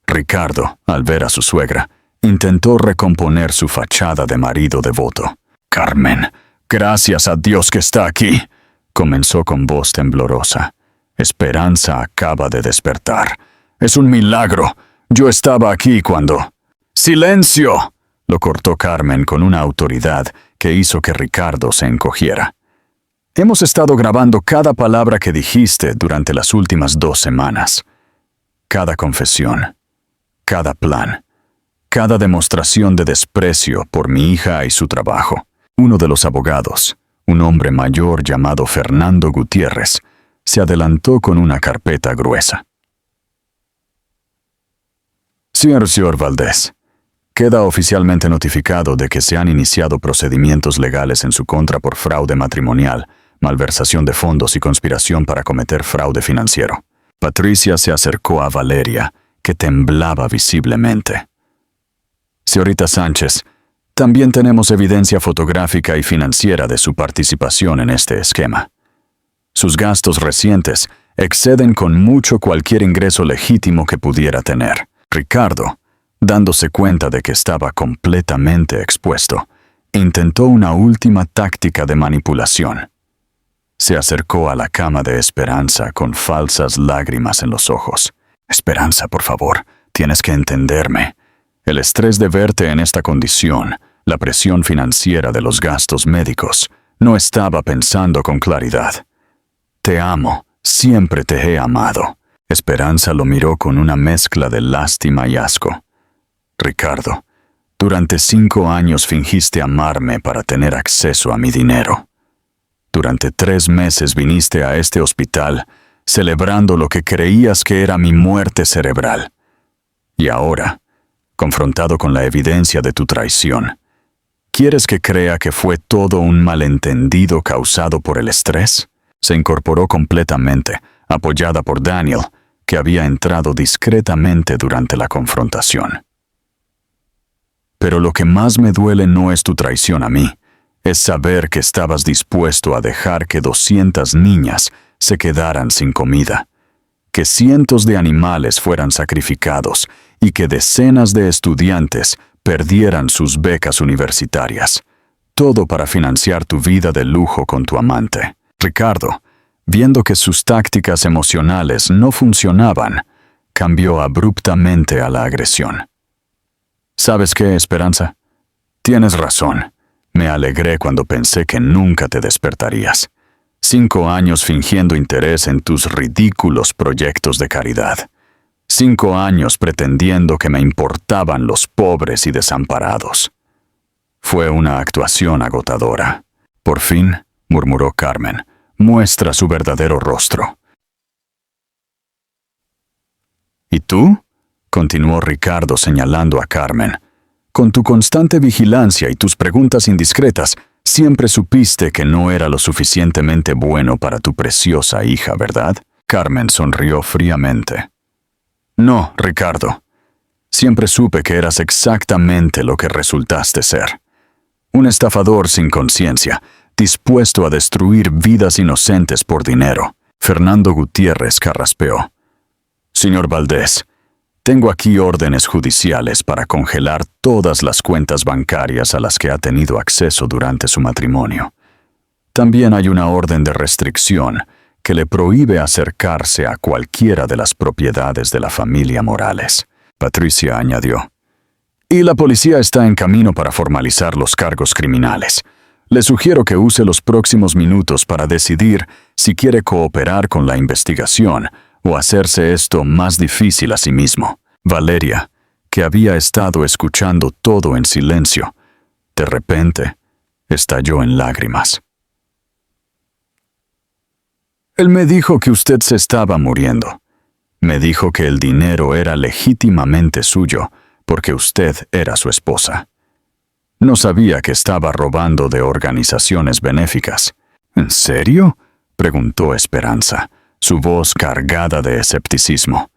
Ricardo, al ver a su suegra, intentó recomponer su fachada de marido devoto. «Carmen, gracias a Dios que está aquí», comenzó con voz temblorosa. «Esperanza acaba de despertar. Es un milagro. Yo estaba aquí cuando...» «¡Silencio!», lo cortó Carmen con una autoridad que hizo que Ricardo se encogiera. «Hemos estado grabando cada palabra que dijiste durante las últimas 2 semanas. Cada confesión, cada plan, cada demostración de desprecio por mi hija y su trabajo». Uno de los abogados, un hombre mayor llamado Fernando Gutiérrez, se adelantó con una carpeta gruesa. «Señor Valdés, queda oficialmente notificado de que se han iniciado procedimientos legales en su contra por fraude matrimonial, malversación de fondos y conspiración para cometer fraude financiero». Patricia se acercó a Valeria, que temblaba visiblemente. «Señorita Sánchez, también tenemos evidencia fotográfica y financiera de su participación en este esquema. Sus gastos recientes exceden con mucho cualquier ingreso legítimo que pudiera tener». Ricardo, dándose cuenta de que estaba completamente expuesto, intentó una última táctica de manipulación. Se acercó a la cama de Esperanza con falsas lágrimas en los ojos. «Esperanza, por favor, tienes que entenderme. El estrés de verte en esta condición, la presión financiera de los gastos médicos, no estaba pensando con claridad. Te amo, siempre te he amado». Esperanza lo miró con una mezcla de lástima y asco. «Ricardo, durante 5 años fingiste amarme para tener acceso a mi dinero. Durante 3 meses viniste a este hospital celebrando lo que creías que era mi muerte cerebral. Y ahora, confrontado con la evidencia de tu traición, ¿quieres que crea que fue todo un malentendido causado por el estrés?» Se incorporó completamente, apoyada por Daniel, que había entrado discretamente durante la confrontación. «Pero lo que más me duele no es tu traición a mí, es saber que estabas dispuesto a dejar que 200 niñas se quedaran sin comida, que cientos de animales fueran sacrificados y que decenas de estudiantes perdieran sus becas universitarias, todo para financiar tu vida de lujo con tu amante. Ricardo, Viendo que sus tácticas emocionales no funcionaban, cambió abruptamente a la agresión. ¿Sabes qué, Esperanza? Tienes razón. Me alegré cuando pensé que nunca te despertarías. 5 años fingiendo interés en tus ridículos proyectos de caridad. 5 años pretendiendo que me importaban los pobres y desamparados. Fue una actuación agotadora. Por fin, murmuró Carmen, muestra su verdadero rostro. ¿Y tú? Continuó Ricardo señalando a Carmen. Con tu constante vigilancia y tus preguntas indiscretas, siempre supiste que no era lo suficientemente bueno para tu preciosa hija, ¿verdad? Carmen sonrió fríamente. No, Ricardo. Siempre supe que eras exactamente lo que resultaste ser. Un estafador sin conciencia, dispuesto a destruir vidas inocentes por dinero. Fernando Gutiérrez carraspeó. Señor Valdés, tengo aquí órdenes judiciales para congelar todas las cuentas bancarias a las que ha tenido acceso durante su matrimonio. También hay una orden de restricción que le prohíbe acercarse a cualquiera de las propiedades de la familia Morales. Patricia añadió. Y la policía está en camino para formalizar los cargos criminales. Le sugiero que use los próximos minutos para decidir si quiere cooperar con la investigación o hacerse esto más difícil a sí mismo. Valeria, que había estado escuchando todo en silencio, de repente estalló en lágrimas. Él me dijo que usted se estaba muriendo. Me dijo que el dinero era legítimamente suyo, porque usted era su esposa. No sabía que estaba robando de organizaciones benéficas. ¿En serio?, preguntó Esperanza, su voz cargada de escepticismo.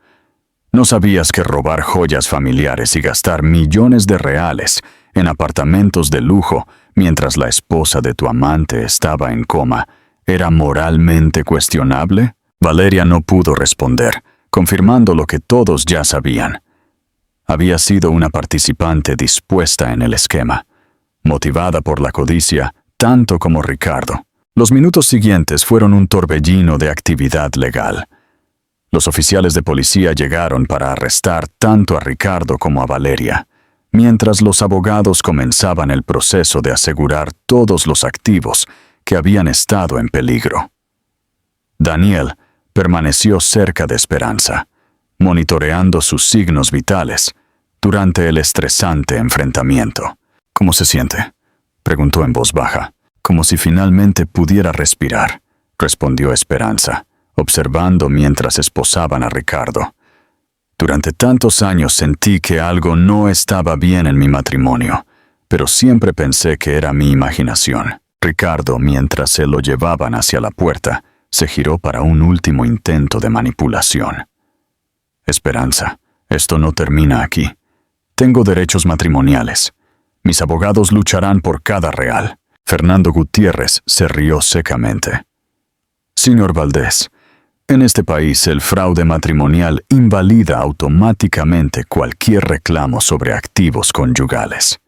¿No sabías que robar joyas familiares y gastar millones de reales en apartamentos de lujo mientras la esposa de tu amante estaba en coma era moralmente cuestionable? Valeria no pudo responder, confirmando lo que todos ya sabían. Había sido una participante dispuesta en el esquema, motivada por la codicia tanto como Ricardo. Los minutos siguientes fueron un torbellino de actividad legal. Los oficiales de policía llegaron para arrestar tanto a Ricardo como a Valeria, mientras los abogados comenzaban el proceso de asegurar todos los activos que habían estado en peligro. Daniel permaneció cerca de Esperanza, monitoreando sus signos vitales durante el estresante enfrentamiento. ¿Cómo se siente?, preguntó en voz baja. Como si finalmente pudiera respirar, respondió Esperanza, observando mientras esposaban a Ricardo. Durante tantos años sentí que algo no estaba bien en mi matrimonio, pero siempre pensé que era mi imaginación. Ricardo, mientras se lo llevaban hacia la puerta, se giró para un último intento de manipulación. Esperanza, esto no termina aquí. Tengo derechos matrimoniales. Mis abogados lucharán por cada real. Fernando Gutiérrez se rió secamente. Señor Valdés, en este país el fraude matrimonial invalida automáticamente cualquier reclamo sobre activos conyugales.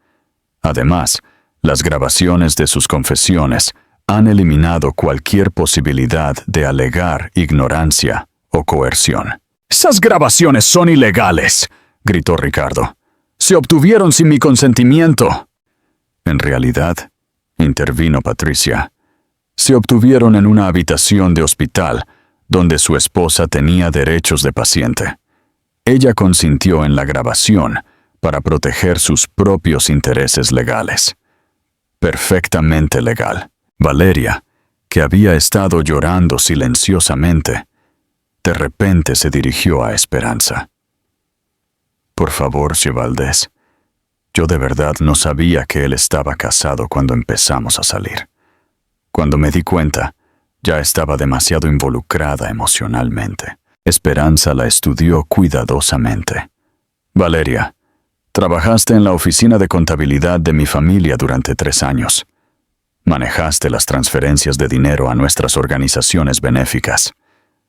Además, las grabaciones de sus confesiones han eliminado cualquier posibilidad de alegar ignorancia o coerción. «¡Esas grabaciones son ilegales!», gritó Ricardo. «Se obtuvieron sin mi consentimiento». En realidad, intervino Patricia, se obtuvieron en una habitación de hospital donde su esposa tenía derechos de paciente. Ella consintió en la grabación para proteger sus propios intereses legales. Perfectamente legal. Valeria, que había estado llorando silenciosamente, de repente se dirigió a Esperanza. «Por favor, Sr. Valdés, yo de verdad no sabía que él estaba casado cuando empezamos a salir. Cuando me di cuenta, ya estaba demasiado involucrada emocionalmente». Esperanza la estudió cuidadosamente. «Valeria, trabajaste en la oficina de contabilidad de mi familia durante 3 años. Manejaste las transferencias de dinero a nuestras organizaciones benéficas.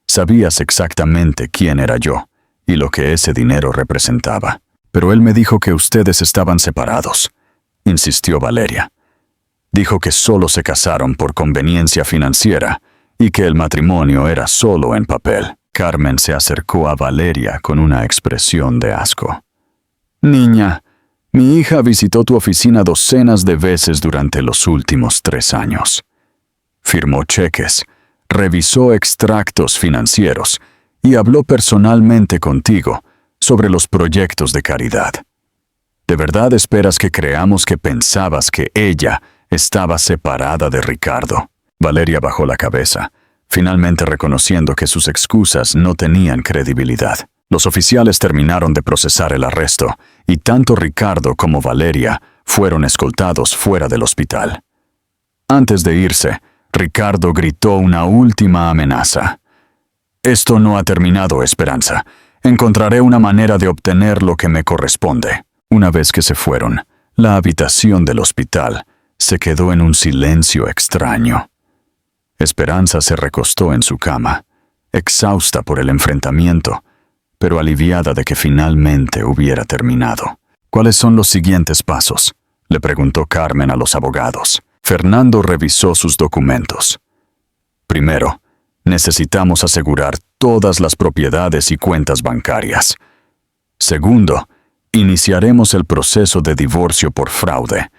Sabías exactamente quién era yo y lo que ese dinero representaba. Pero él me dijo que ustedes estaban separados», insistió Valeria. «Dijo que solo se casaron por conveniencia financiera y que el matrimonio era solo en papel. Carmen se acercó a Valeria con una expresión de asco. «Niña, mi hija visitó tu oficina docenas de veces durante los últimos 3 años. Firmó cheques, revisó extractos financieros y habló personalmente contigo sobre los proyectos de caridad. ¿De verdad esperas que creamos que pensabas que ella estaba separada de Ricardo?» Valeria bajó la cabeza, finalmente reconociendo que sus excusas no tenían credibilidad. Los oficiales terminaron de procesar el arresto y tanto Ricardo como Valeria fueron escoltados fuera del hospital. Antes de irse, Ricardo gritó una última amenaza. «Esto no ha terminado, Esperanza. Encontraré una manera de obtener lo que me corresponde». Una vez que se fueron, la habitación del hospital se quedó en un silencio extraño. Esperanza se recostó en su cama, exhausta por el enfrentamiento, pero aliviada de que finalmente hubiera terminado. «¿Cuáles son los siguientes pasos?», le preguntó Carmen a los abogados. Fernando revisó sus documentos. «Primero, necesitamos asegurar todas las propiedades y cuentas bancarias. Segundo, iniciaremos el proceso de divorcio por fraude,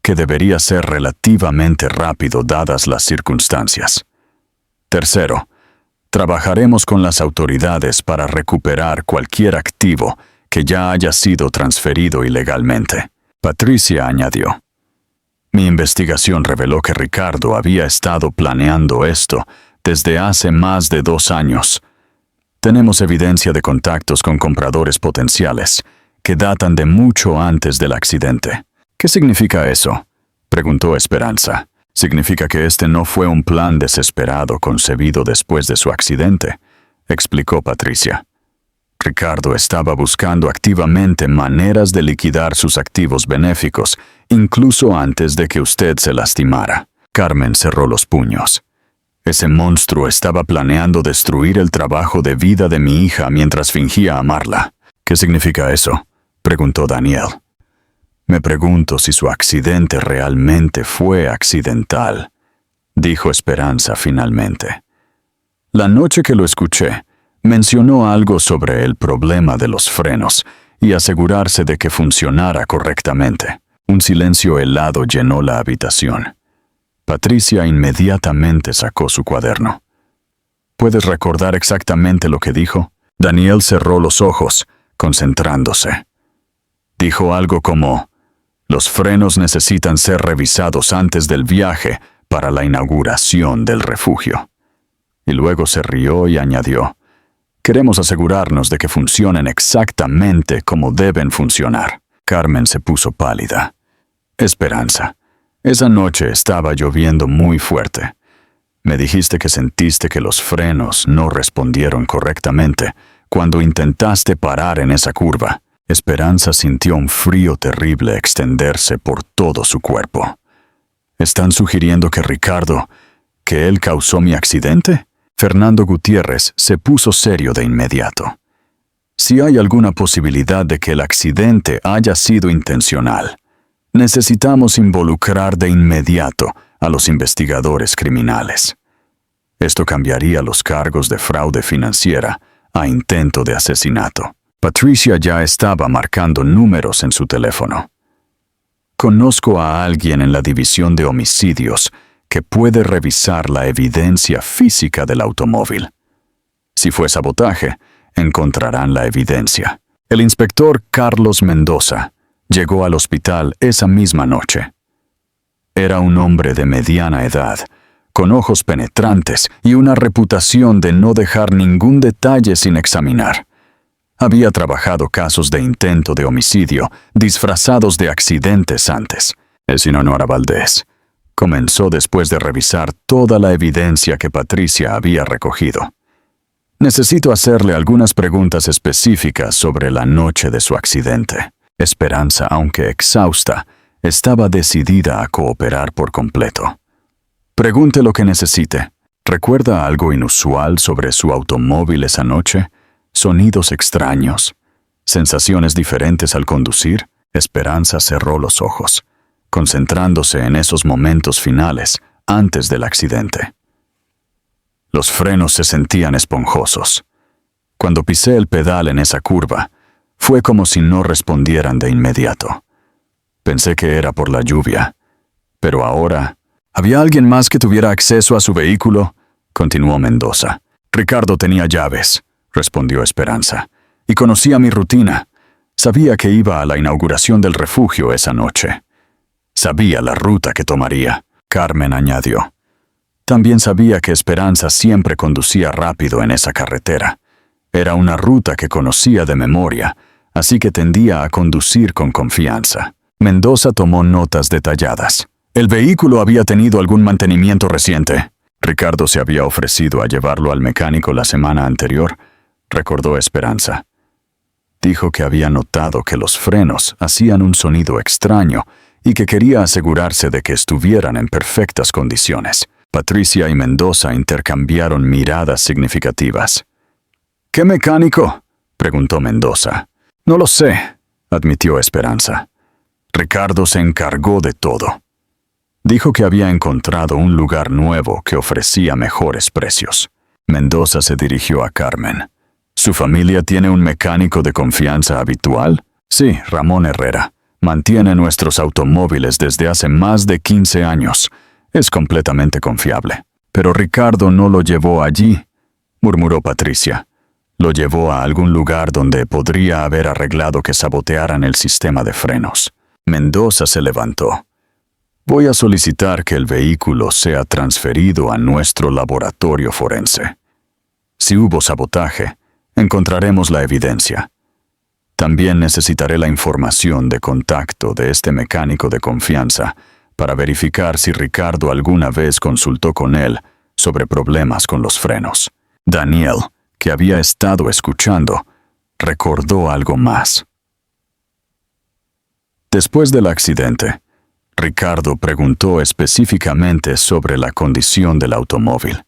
que debería ser relativamente rápido dadas las circunstancias. Tercero, trabajaremos con las autoridades para recuperar cualquier activo que ya haya sido transferido ilegalmente». Patricia añadió: «Mi investigación reveló que Ricardo había estado planeando esto desde hace más de 2 años. Tenemos evidencia de contactos con compradores potenciales que datan de mucho antes del accidente». «¿Qué significa eso?», preguntó Esperanza. «Significa que este no fue un plan desesperado concebido después de su accidente», explicó Patricia. «Ricardo estaba buscando activamente maneras de liquidar sus activos benéficos, incluso antes de que usted se lastimara». Carmen cerró los puños. «Ese monstruo estaba planeando destruir el trabajo de vida de mi hija mientras fingía amarla». «¿Qué significa eso?», preguntó Daniel. «Me pregunto si su accidente realmente fue accidental», dijo Esperanza finalmente. «La noche que lo escuché, mencionó algo sobre el problema de los frenos y asegurarse de que funcionara correctamente». Un silencio helado llenó la habitación. Patricia inmediatamente sacó su cuaderno. «¿Puedes recordar exactamente lo que dijo?». Daniel cerró los ojos, concentrándose. Dijo algo como: «Los frenos necesitan ser revisados antes del viaje para la inauguración del refugio». Y luego se rió y añadió: «Queremos asegurarnos de que funcionen exactamente como deben funcionar». Carmen se puso pálida. «Esperanza, esa noche estaba lloviendo muy fuerte. Me dijiste que sentiste que los frenos no respondieron correctamente cuando intentaste parar en esa curva». Esperanza sintió un frío terrible extenderse por todo su cuerpo. «¿Están sugiriendo que que él causó mi accidente?». Fernando Gutiérrez se puso serio de inmediato. «Si hay alguna posibilidad de que el accidente haya sido intencional, necesitamos involucrar de inmediato a los investigadores criminales. Esto cambiaría los cargos de fraude financiera a intento de asesinato». Patricia ya estaba marcando números en su teléfono. «Conozco a alguien en la división de homicidios que puede revisar la evidencia física del automóvil. Si fue sabotaje, encontrarán la evidencia». El inspector Carlos Mendoza llegó al hospital esa misma noche. Era un hombre de mediana edad, con ojos penetrantes y una reputación de no dejar ningún detalle sin examinar. Había trabajado casos de intento de homicidio disfrazados de accidentes antes. Es en honor a Valdés. Comenzó después de revisar toda la evidencia que Patricia había recogido. «Necesito hacerle algunas preguntas específicas sobre la noche de su accidente». Esperanza, aunque exhausta, estaba decidida a cooperar por completo. «Pregunte lo que necesite. ¿Recuerda algo inusual sobre su automóvil esa noche? ¿Sonidos extraños? ¿Sensaciones diferentes al conducir?». Esperanza cerró los ojos, concentrándose en esos momentos finales antes del accidente. Los frenos se sentían esponjosos. Cuando pisé el pedal en esa curva, fue como si no respondieran de inmediato. Pensé que era por la lluvia. Pero ahora... ¿Había alguien más que tuviera acceso a su vehículo?, continuó Mendoza. Ricardo tenía llaves, respondió Esperanza, y conocía mi rutina. Sabía que iba a la inauguración del refugio esa noche. Sabía la ruta que tomaría, Carmen añadió. También sabía que Esperanza siempre conducía rápido en esa carretera. Era una ruta que conocía de memoria, así que tendía a conducir con confianza. Mendoza tomó notas detalladas. ¿El vehículo había tenido algún mantenimiento reciente? Ricardo se había ofrecido a llevarlo al mecánico la semana anterior, recordó Esperanza. Dijo que había notado que los frenos hacían un sonido extraño y que quería asegurarse de que estuvieran en perfectas condiciones. Patricia y Mendoza intercambiaron miradas significativas. ¿Qué mecánico?, preguntó Mendoza. No lo sé, admitió Esperanza. Ricardo se encargó de todo. Dijo que había encontrado un lugar nuevo que ofrecía mejores precios. Mendoza se dirigió a Carmen. ¿Su familia tiene un mecánico de confianza habitual? Sí, Ramón Herrera. Mantiene nuestros automóviles desde hace más de 15 años. Es completamente confiable. Pero Ricardo no lo llevó allí, murmuró Patricia. Lo llevó a algún lugar donde podría haber arreglado que sabotearan el sistema de frenos. Mendoza se levantó. Voy a solicitar que el vehículo sea transferido a nuestro laboratorio forense. Si hubo sabotaje, encontraremos la evidencia. También necesitaré la información de contacto de este mecánico de confianza para verificar si Ricardo alguna vez consultó con él sobre problemas con los frenos. Daniel, que había estado escuchando, recordó algo más. Después del accidente, Ricardo preguntó específicamente sobre la condición del automóvil.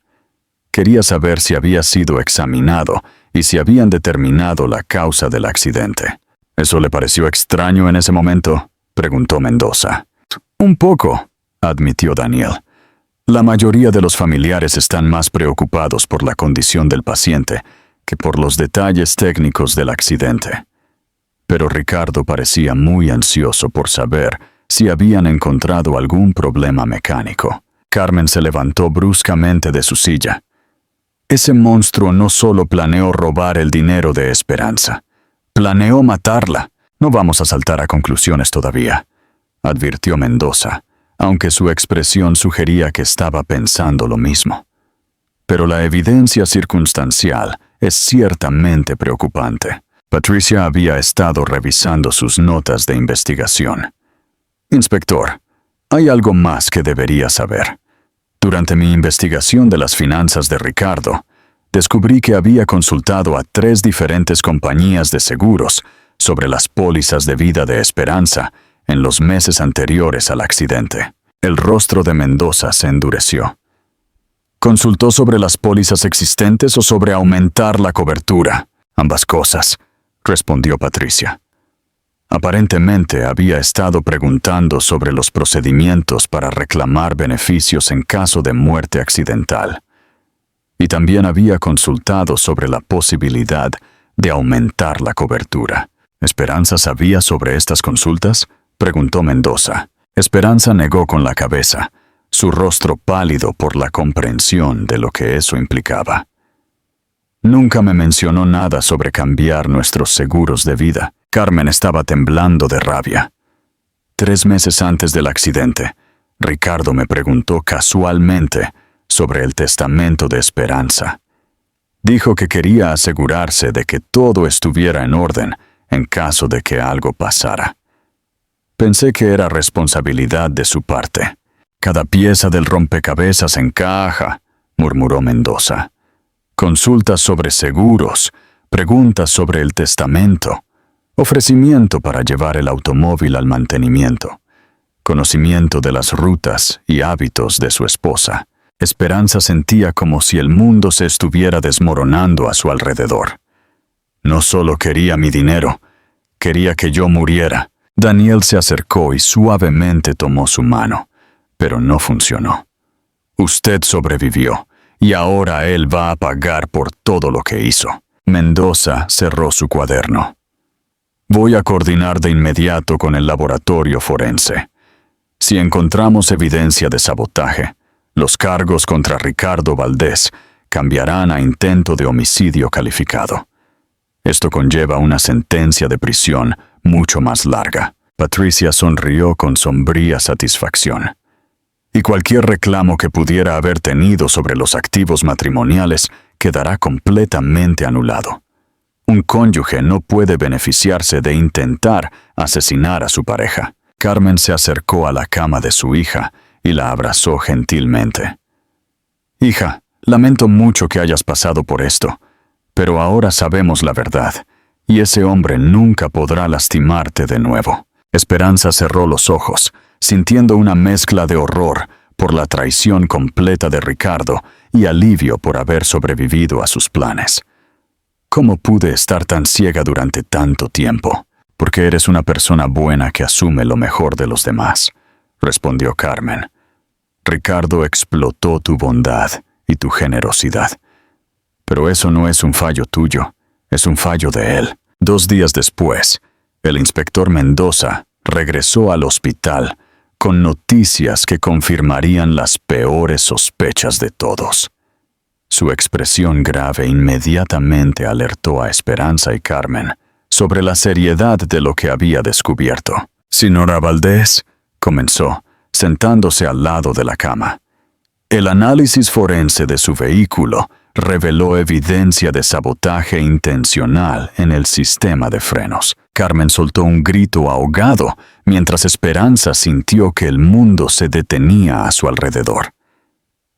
Quería saber si había sido examinado y si habían determinado la causa del accidente. ¿Eso le pareció extraño en ese momento?, preguntó Mendoza. Un poco, admitió Daniel. La mayoría de los familiares están más preocupados por la condición del paciente que por los detalles técnicos del accidente. Pero Ricardo parecía muy ansioso por saber si habían encontrado algún problema mecánico. Carmen se levantó bruscamente de su silla. Ese monstruo no solo planeó robar el dinero de Esperanza, planeó matarla. No vamos a saltar a conclusiones todavía, advirtió Mendoza, aunque su expresión sugería que estaba pensando lo mismo. Pero la evidencia circunstancial es ciertamente preocupante. Patricia había estado revisando sus notas de investigación. Inspector, hay algo más que debería saber. Durante mi investigación de las finanzas de Ricardo, descubrí que había consultado a 3 diferentes compañías de seguros sobre las pólizas de vida de Esperanza en los meses anteriores al accidente. El rostro de Mendoza se endureció. ¿Consultó sobre las pólizas existentes o sobre aumentar la cobertura? Ambas cosas, respondió Patricia. Aparentemente había estado preguntando sobre los procedimientos para reclamar beneficios en caso de muerte accidental. Y también había consultado sobre la posibilidad de aumentar la cobertura. ¿Esperanza sabía sobre estas consultas?, preguntó Mendoza. Esperanza negó con la cabeza, su rostro pálido por la comprensión de lo que eso implicaba. Nunca me mencionó nada sobre cambiar nuestros seguros de vida. Carmen estaba temblando de rabia. 3 meses antes del accidente, Ricardo me preguntó casualmente sobre el testamento de Esperanza. Dijo que quería asegurarse de que todo estuviera en orden en caso de que algo pasara. Pensé que era responsabilidad de su parte. Cada pieza del rompecabezas encaja, murmuró Mendoza. Consultas sobre seguros, preguntas sobre el testamento, ofrecimiento para llevar el automóvil al mantenimiento, conocimiento de las rutas y hábitos de su esposa. Esperanza sentía como si el mundo se estuviera desmoronando a su alrededor. No solo quería mi dinero, quería que yo muriera. Daniel se acercó y suavemente tomó su mano, pero no funcionó. Usted sobrevivió, y ahora él va a pagar por todo lo que hizo. Mendoza cerró su cuaderno. Voy a coordinar de inmediato con el laboratorio forense. Si encontramos evidencia de sabotaje, los cargos contra Ricardo Valdés cambiarán a intento de homicidio calificado. Esto conlleva una sentencia de prisión mucho más larga. Patricia sonrió con sombría satisfacción. Y cualquier reclamo que pudiera haber tenido sobre los activos matrimoniales quedará completamente anulado. Un cónyuge no puede beneficiarse de intentar asesinar a su pareja. Carmen se acercó a la cama de su hija y la abrazó gentilmente. Hija, lamento mucho que hayas pasado por esto, pero ahora sabemos la verdad, y ese hombre nunca podrá lastimarte de nuevo. Esperanza cerró los ojos, sintiendo una mezcla de horror por la traición completa de Ricardo y alivio por haber sobrevivido a sus planes. ¿Cómo pude estar tan ciega durante tanto tiempo? Porque eres una persona buena que asume lo mejor de los demás, respondió Carmen. Ricardo explotó tu bondad y tu generosidad. Pero eso no es un fallo tuyo, es un fallo de él. 2 días después, el inspector Mendoza regresó al hospital con noticias que confirmarían las peores sospechas de todos. Su expresión grave inmediatamente alertó a Esperanza y Carmen sobre la seriedad de lo que había descubierto. Señora Valdés, comenzó, sentándose al lado de la cama. El análisis forense de su vehículo reveló evidencia de sabotaje intencional en el sistema de frenos. Carmen soltó un grito ahogado mientras Esperanza sintió que el mundo se detenía a su alrededor.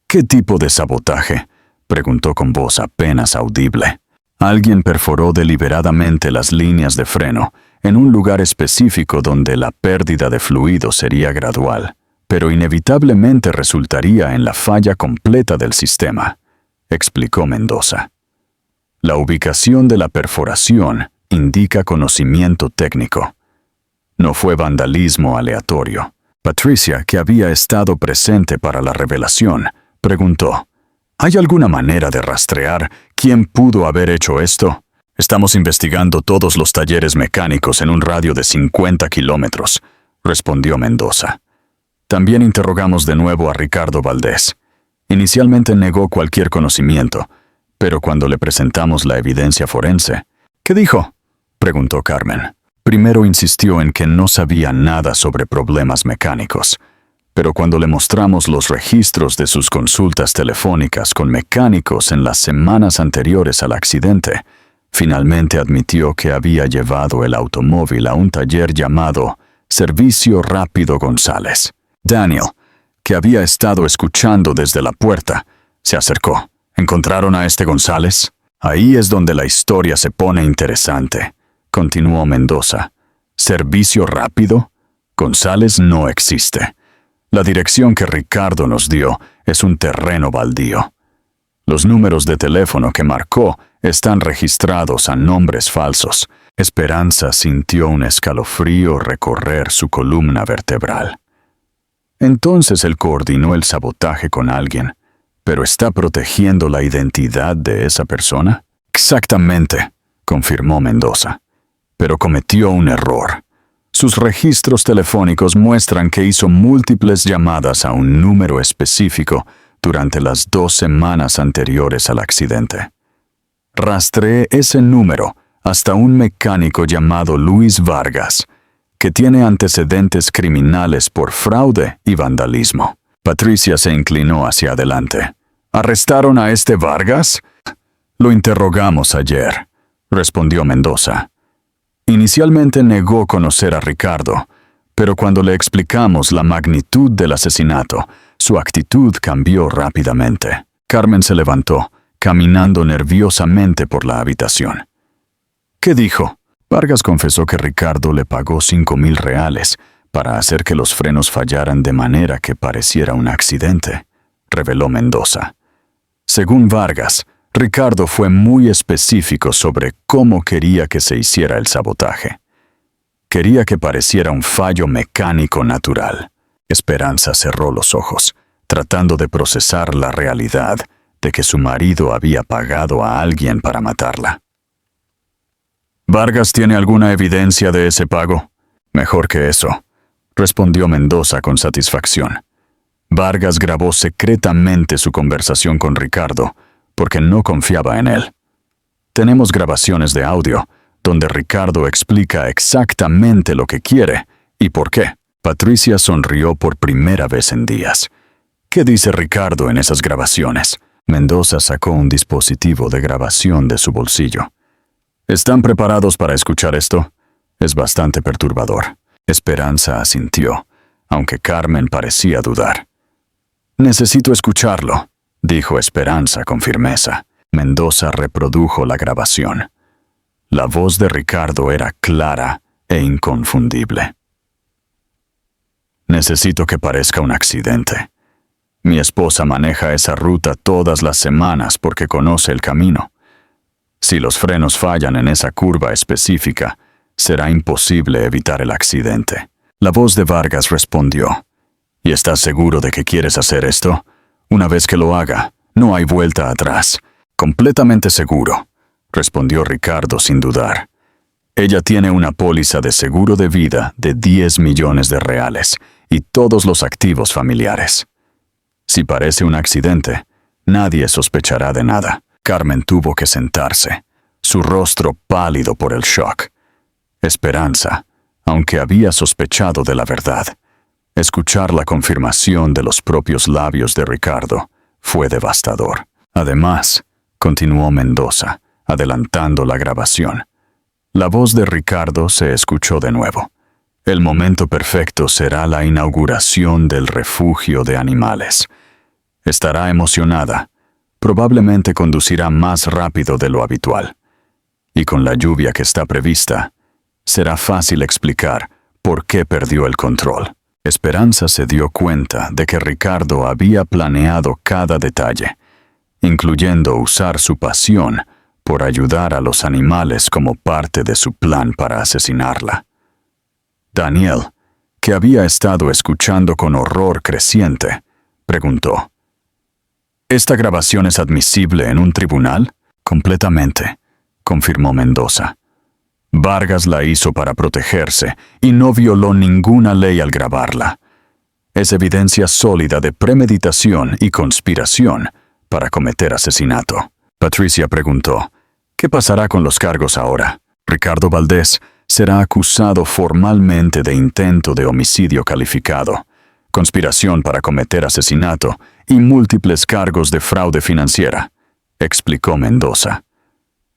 ¿Qué tipo de sabotaje?, preguntó con voz apenas audible. Alguien perforó deliberadamente las líneas de freno en un lugar específico donde la pérdida de fluido sería gradual, pero inevitablemente resultaría en la falla completa del sistema, explicó Mendoza. La ubicación de la perforación indica conocimiento técnico. No fue vandalismo aleatorio. Patricia, que había estado presente para la revelación, preguntó: ¿Hay alguna manera de rastrear quién pudo haber hecho esto? Estamos investigando todos los talleres mecánicos en un radio de 50 kilómetros, respondió Mendoza. También interrogamos de nuevo a Ricardo Valdés. Inicialmente negó cualquier conocimiento, pero cuando le presentamos la evidencia forense... ¿Qué dijo?, preguntó Carmen. Primero insistió en que no sabía nada sobre problemas mecánicos, pero cuando le mostramos los registros de sus consultas telefónicas con mecánicos en las semanas anteriores al accidente, finalmente admitió que había llevado el automóvil a un taller llamado Servicio Rápido González. Daniel, que había estado escuchando desde la puerta, se acercó. ¿Encontraron a este González? Ahí es donde la historia se pone interesante, continuó Mendoza. ¿Servicio rápido? González no existe. La dirección que Ricardo nos dio es un terreno baldío. Los números de teléfono que marcó están registrados a nombres falsos. Esperanza sintió un escalofrío recorrer su columna vertebral. Entonces él coordinó el sabotaje con alguien, pero ¿está protegiendo la identidad de esa persona? Exactamente, confirmó Mendoza. Pero cometió un error. Sus registros telefónicos muestran que hizo múltiples llamadas a un número específico durante las 2 semanas anteriores al accidente. Rastreé ese número hasta un mecánico llamado Luis Vargas, que tiene antecedentes criminales por fraude y vandalismo. Patricia se inclinó hacia adelante. ¿Arrestaron a este Vargas? Lo interrogamos ayer, respondió Mendoza. Inicialmente negó conocer a Ricardo, pero cuando le explicamos la magnitud del asesinato, su actitud cambió rápidamente. Carmen se levantó, caminando nerviosamente por la habitación. ¿Qué dijo? Vargas confesó que Ricardo le pagó 5,000 reales para hacer que los frenos fallaran de manera que pareciera un accidente, reveló Mendoza. Según Vargas, Ricardo fue muy específico sobre cómo quería que se hiciera el sabotaje. Quería que pareciera un fallo mecánico natural. Esperanza cerró los ojos, tratando de procesar la realidad de que su marido había pagado a alguien para matarla. ¿Vargas tiene alguna evidencia de ese pago? Mejor que eso, respondió Mendoza con satisfacción. Vargas grabó secretamente su conversación con Ricardo porque no confiaba en él. Tenemos grabaciones de audio donde Ricardo explica exactamente lo que quiere y por qué. Patricia sonrió por primera vez en días. ¿Qué dice Ricardo en esas grabaciones? Mendoza sacó un dispositivo de grabación de su bolsillo. ¿Están preparados para escuchar esto? Es bastante perturbador. Esperanza asintió, aunque Carmen parecía dudar. Necesito escucharlo, dijo Esperanza con firmeza. Mendoza reprodujo la grabación. La voz de Ricardo era clara e inconfundible. Necesito que parezca un accidente. Mi esposa maneja esa ruta todas las semanas porque conoce el camino. Si los frenos fallan en esa curva específica, será imposible evitar el accidente. La voz de Vargas respondió. ¿Y estás seguro de que quieres hacer esto? Una vez que lo haga, no hay vuelta atrás. Completamente seguro, respondió Ricardo sin dudar. Ella tiene una póliza de seguro de vida de 10 millones de reales y todos los activos familiares. Si parece un accidente, nadie sospechará de nada. Carmen tuvo que sentarse, su rostro pálido por el shock. Esperanza, aunque había sospechado de la verdad, escuchar la confirmación de los propios labios de Ricardo fue devastador. Además, continuó Mendoza, adelantando la grabación. La voz de Ricardo se escuchó de nuevo. El momento perfecto será la inauguración del refugio de animales. Estará emocionada. Probablemente conducirá más rápido de lo habitual. Y con la lluvia que está prevista, será fácil explicar por qué perdió el control. Esperanza se dio cuenta de que Ricardo había planeado cada detalle, incluyendo usar su pasión por ayudar a los animales como parte de su plan para asesinarla. Daniel, que había estado escuchando con horror creciente, preguntó: ¿Esta grabación es admisible en un tribunal? Completamente, confirmó Mendoza. Vargas la hizo para protegerse y no violó ninguna ley al grabarla. Es evidencia sólida de premeditación y conspiración para cometer asesinato. Patricia preguntó: ¿Qué pasará con los cargos ahora? Ricardo Valdés será acusado formalmente de intento de homicidio calificado, conspiración para cometer asesinato y múltiples cargos de fraude financiera, explicó Mendoza.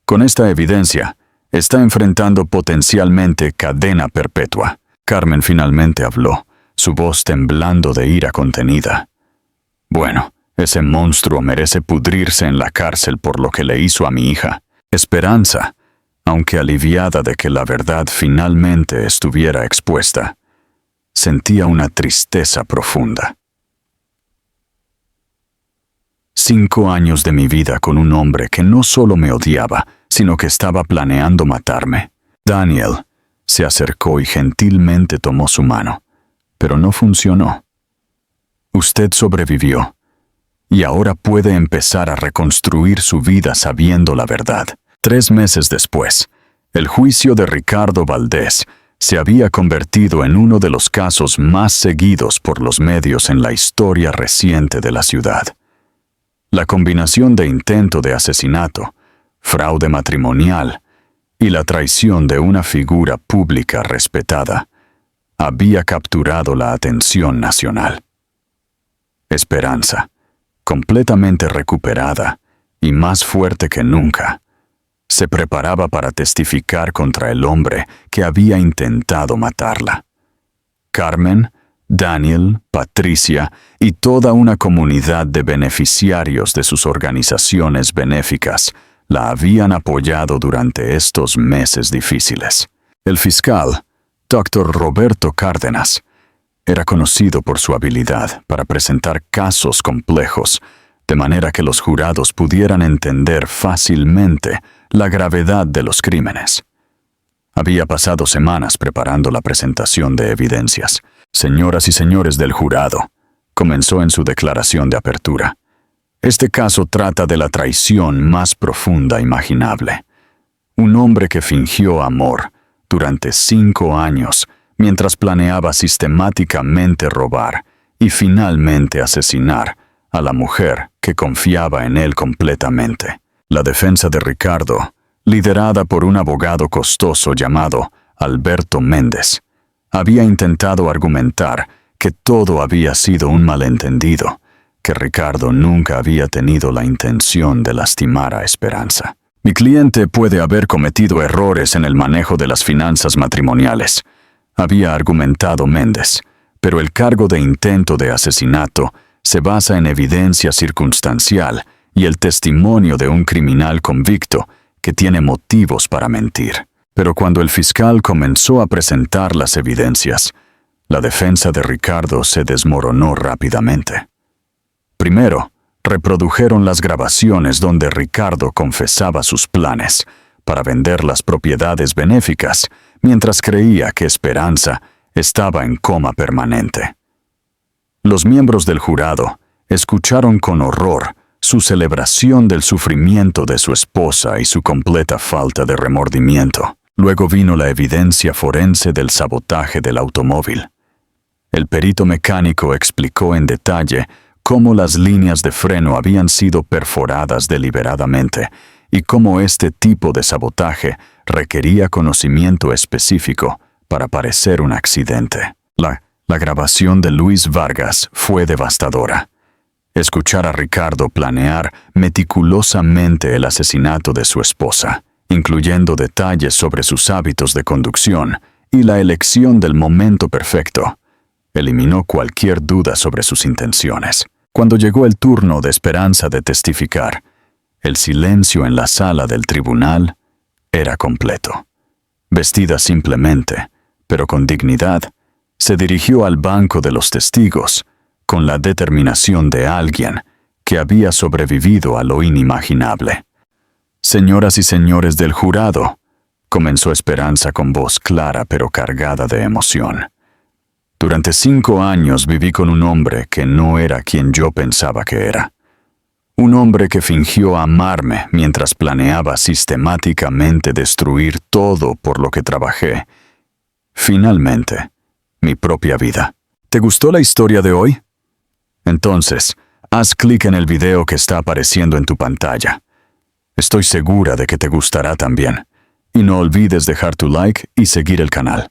Con esta evidencia, está enfrentando potencialmente cadena perpetua. Carmen finalmente habló, su voz temblando de ira contenida. Bueno, ese monstruo merece pudrirse en la cárcel por lo que le hizo a mi hija. Esperanza, aunque aliviada de que la verdad finalmente estuviera expuesta, sentía una tristeza profunda. 5 años de mi vida con un hombre que no solo me odiaba, sino que estaba planeando matarme. Daniel se acercó y gentilmente tomó su mano, pero no funcionó. Usted sobrevivió, y ahora puede empezar a reconstruir su vida sabiendo la verdad. 3 meses después, el juicio de Ricardo Valdés se había convertido en uno de los casos más seguidos por los medios en la historia reciente de la ciudad. La combinación de intento de asesinato, fraude matrimonial y la traición de una figura pública respetada había capturado la atención nacional. Esperanza, completamente recuperada y más fuerte que nunca, se preparaba para testificar contra el hombre que había intentado matarla. Carmen, Daniel, Patricia y toda una comunidad de beneficiarios de sus organizaciones benéficas la habían apoyado durante estos meses difíciles. El fiscal, Dr. Roberto Cárdenas, era conocido por su habilidad para presentar casos complejos, de manera que los jurados pudieran entender fácilmente la gravedad de los crímenes. Había pasado semanas preparando la presentación de evidencias. Señoras y señores del jurado, comenzó en su declaración de apertura. Este caso trata de la traición más profunda imaginable. Un hombre que fingió amor durante 5 años mientras planeaba sistemáticamente robar y finalmente asesinar a la mujer que confiaba en él completamente. La defensa de Ricardo, liderada por un abogado costoso llamado Alberto Méndez, había intentado argumentar que todo había sido un malentendido, que Ricardo nunca había tenido la intención de lastimar a Esperanza. Mi cliente puede haber cometido errores en el manejo de las finanzas matrimoniales, había argumentado Méndez, pero el cargo de intento de asesinato se basa en evidencia circunstancial y el testimonio de un criminal convicto que tiene motivos para mentir. Pero cuando el fiscal comenzó a presentar las evidencias, la defensa de Ricardo se desmoronó rápidamente. Primero, reprodujeron las grabaciones donde Ricardo confesaba sus planes para vender las propiedades benéficas mientras creía que Esperanza estaba en coma permanente. Los miembros del jurado escucharon con horror su celebración del sufrimiento de su esposa y su completa falta de remordimiento. Luego vino la evidencia forense del sabotaje del automóvil. El perito mecánico explicó en detalle cómo las líneas de freno habían sido perforadas deliberadamente y cómo este tipo de sabotaje requería conocimiento específico para parecer un accidente. La grabación de Luis Vargas fue devastadora. Escuchar a Ricardo planear meticulosamente el asesinato de su esposa, incluyendo detalles sobre sus hábitos de conducción y la elección del momento perfecto, eliminó cualquier duda sobre sus intenciones. Cuando llegó el turno de Esperanza de testificar, el silencio en la sala del tribunal era completo. Vestida simplemente, pero con dignidad, se dirigió al banco de los testigos con la determinación de alguien que había sobrevivido a lo inimaginable. «Señoras y señores del jurado», comenzó Esperanza con voz clara pero cargada de emoción. «Durante 5 años viví con un hombre que no era quien yo pensaba que era. Un hombre que fingió amarme mientras planeaba sistemáticamente destruir todo por lo que trabajé. Finalmente, mi propia vida. ¿Te gustó la historia de hoy? Entonces, haz clic en el video que está apareciendo en tu pantalla. Estoy segura de que te gustará también. Y no olvides dejar tu like y seguir el canal.